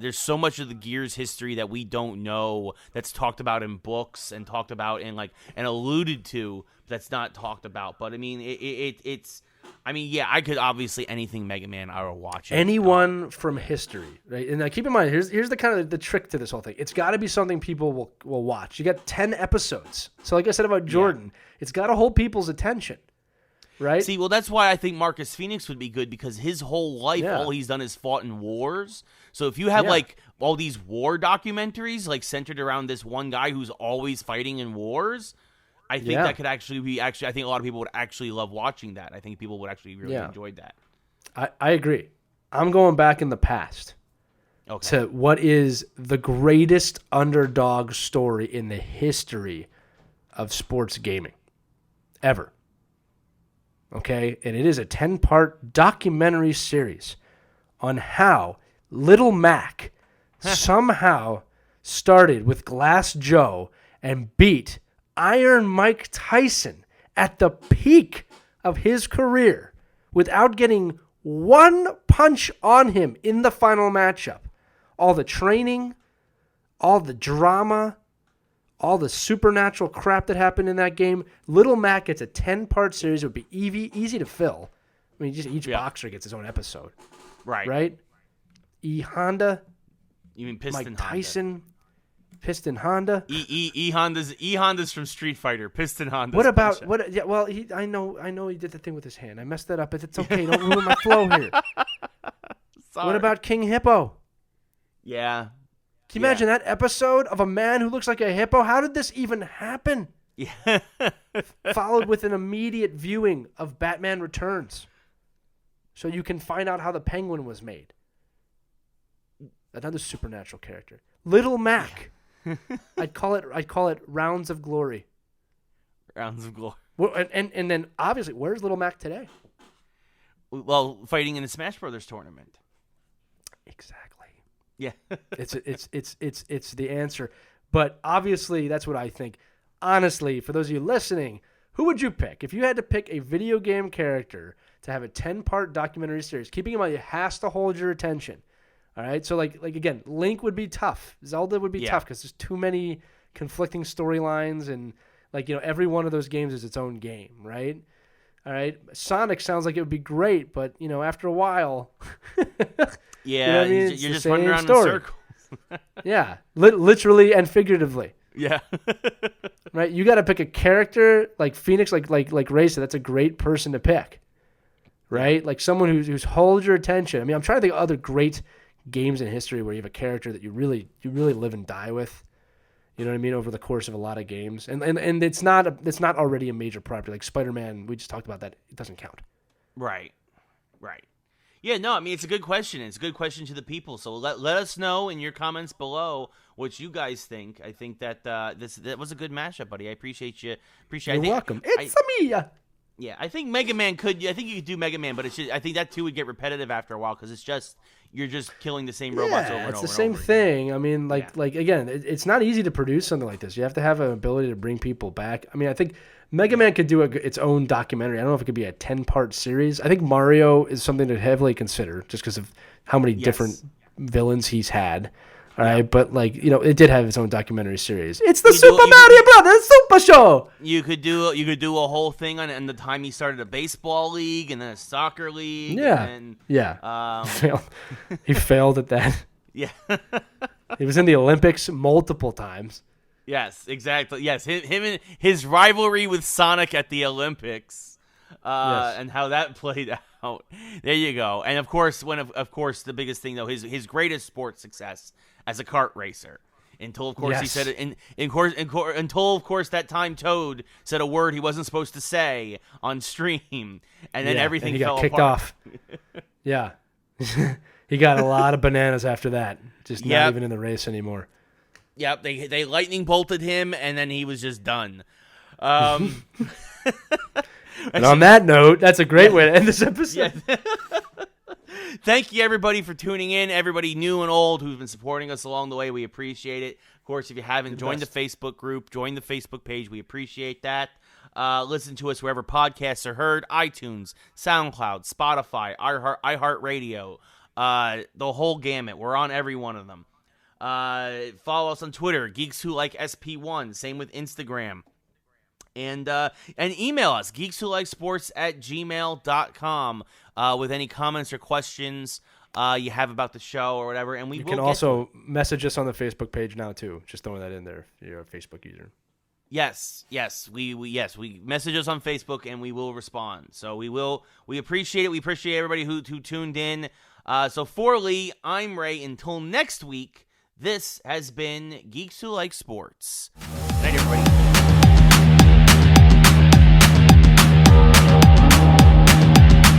there's so much of the Gears history that we don't know that's talked about in books and talked about and alluded to that's not talked about. But I mean, it's. I mean, yeah, I could obviously anything Mega Man I will watch it. Anyone from history, right? And now keep in mind, here's the kind of the trick to this whole thing. It's got to be something people will watch. You got 10 episodes, so like I said about Jordan, it's got to hold people's attention, right? See, well, that's why I think Marcus Phoenix would be good because his whole life, all he's done is fought in wars. So if you have like all these war documentaries like centered around this one guy who's always fighting in wars. I think that could actually be I think a lot of people would actually love watching that. I think people would actually really enjoy that. I agree. I'm going back in the past to what is the greatest underdog story in the history of sports gaming ever. Okay? And it is a 10-part documentary series on how Little Mac somehow started with Glass Joe and beat Iron Mike Tyson at the peak of his career without getting one punch on him in the final matchup. All the training, all the drama, all the supernatural crap that happened in that game. Little Mac gets a 10-part series. It would be easy to fill. I mean, just each boxer gets his own episode. Right? E Honda. You mean Piston Mike Honda. Tyson. Piston Honda. Honda's from Street Fighter. Piston Honda. What about what? Yeah, well, I know he did the thing with his hand. I messed that up, but it's okay. Don't ruin my flow here. Sorry. What about King Hippo? Yeah. Can you imagine that episode of a man who looks like a hippo? How did this even happen? Yeah. Followed with an immediate viewing of Batman Returns, so you can find out how the Penguin was made. Another supernatural character, Little Mac. I'd call it Rounds of Glory. Rounds of Glory. Well, and then obviously, where's Little Mac today? Well, fighting in the Smash Brothers tournament. Exactly. Yeah. it's the answer. But obviously, that's what I think. Honestly, for those of you listening, who would you pick if you had to pick a video game character to have a 10-part documentary series? Keeping in mind, it has to hold your attention. All right, so like again, Link would be tough. Zelda would be tough because there's too many conflicting storylines, and every one of those games is its own game, right? All right, Sonic sounds like it would be great, but after a while, you're just running around in circles. Yeah, literally and figuratively. Yeah. Right, you got to pick a character like Phoenix, like Ray said. That's a great person to pick, right? Like someone who's holds your attention. I mean, I'm trying to think of other great games in history where you have a character that you really live and die with, you know what I mean, over the course of a lot of games, and it's not already a major property like Spider-Man. We just talked about that; it doesn't count. Right. Yeah, no, I mean it's a good question. It's a good question to the people. So let us know in your comments below what you guys think. I think that that was a good mashup, buddy. I appreciate you. You're welcome. It's me. Yeah, I think Mega Man could. I think you could do Mega Man, but I think that too would get repetitive after a while because you're just killing the same robots over and over. It's the same thing. I mean, like again, it's not easy to produce something like this. You have to have an ability to bring people back. I mean, I think Mega Man could do its own documentary. I don't know if it could be a 10-part series. I think Mario is something to heavily consider just because of how many different villains he's had. All right, but it did have its own documentary series. It's the Super Mario Brothers Super Show. You could do a whole thing on the time he started a baseball league and then a soccer league. He failed at that. Yeah. He was in the Olympics multiple times. Yes, exactly. Yes, him and his rivalry with Sonic at the Olympics, Yes. and how that played out. There you go. And of course, of course the biggest thing though, his greatest sports success as a kart racer. Until of course he Yes. said it until of course that time Toad said a word he wasn't supposed to say on stream, and then everything and he fell got kicked apart. off. Yeah. He got a lot of bananas after that. Just not even in the race anymore. Yep, they lightning bolted him, and then he was just done. And on that note, that's a great way to end this episode. Yeah. Thank you, everybody, for tuning in. Everybody new and old who's been supporting us along the way. We appreciate it. Of course, if you haven't joined the Facebook group, join the Facebook page. We appreciate that. Listen to us wherever podcasts are heard. iTunes, SoundCloud, Spotify, iHeartRadio, the whole gamut. We're on every one of them. Follow us on Twitter, Geeks Who Like SP1. Same with Instagram. And email us, geekswholikesports@gmail.com, with any comments or questions you have about the show or whatever. And you can also message us on the Facebook page now too. Just throwing that in there if you're a Facebook user. Yes, we message us on Facebook and we will respond. So we appreciate it. We appreciate everybody who tuned in. So for Lee, I'm Ray. Until next week, this has been Geeks Who Like Sports. Good night, everybody.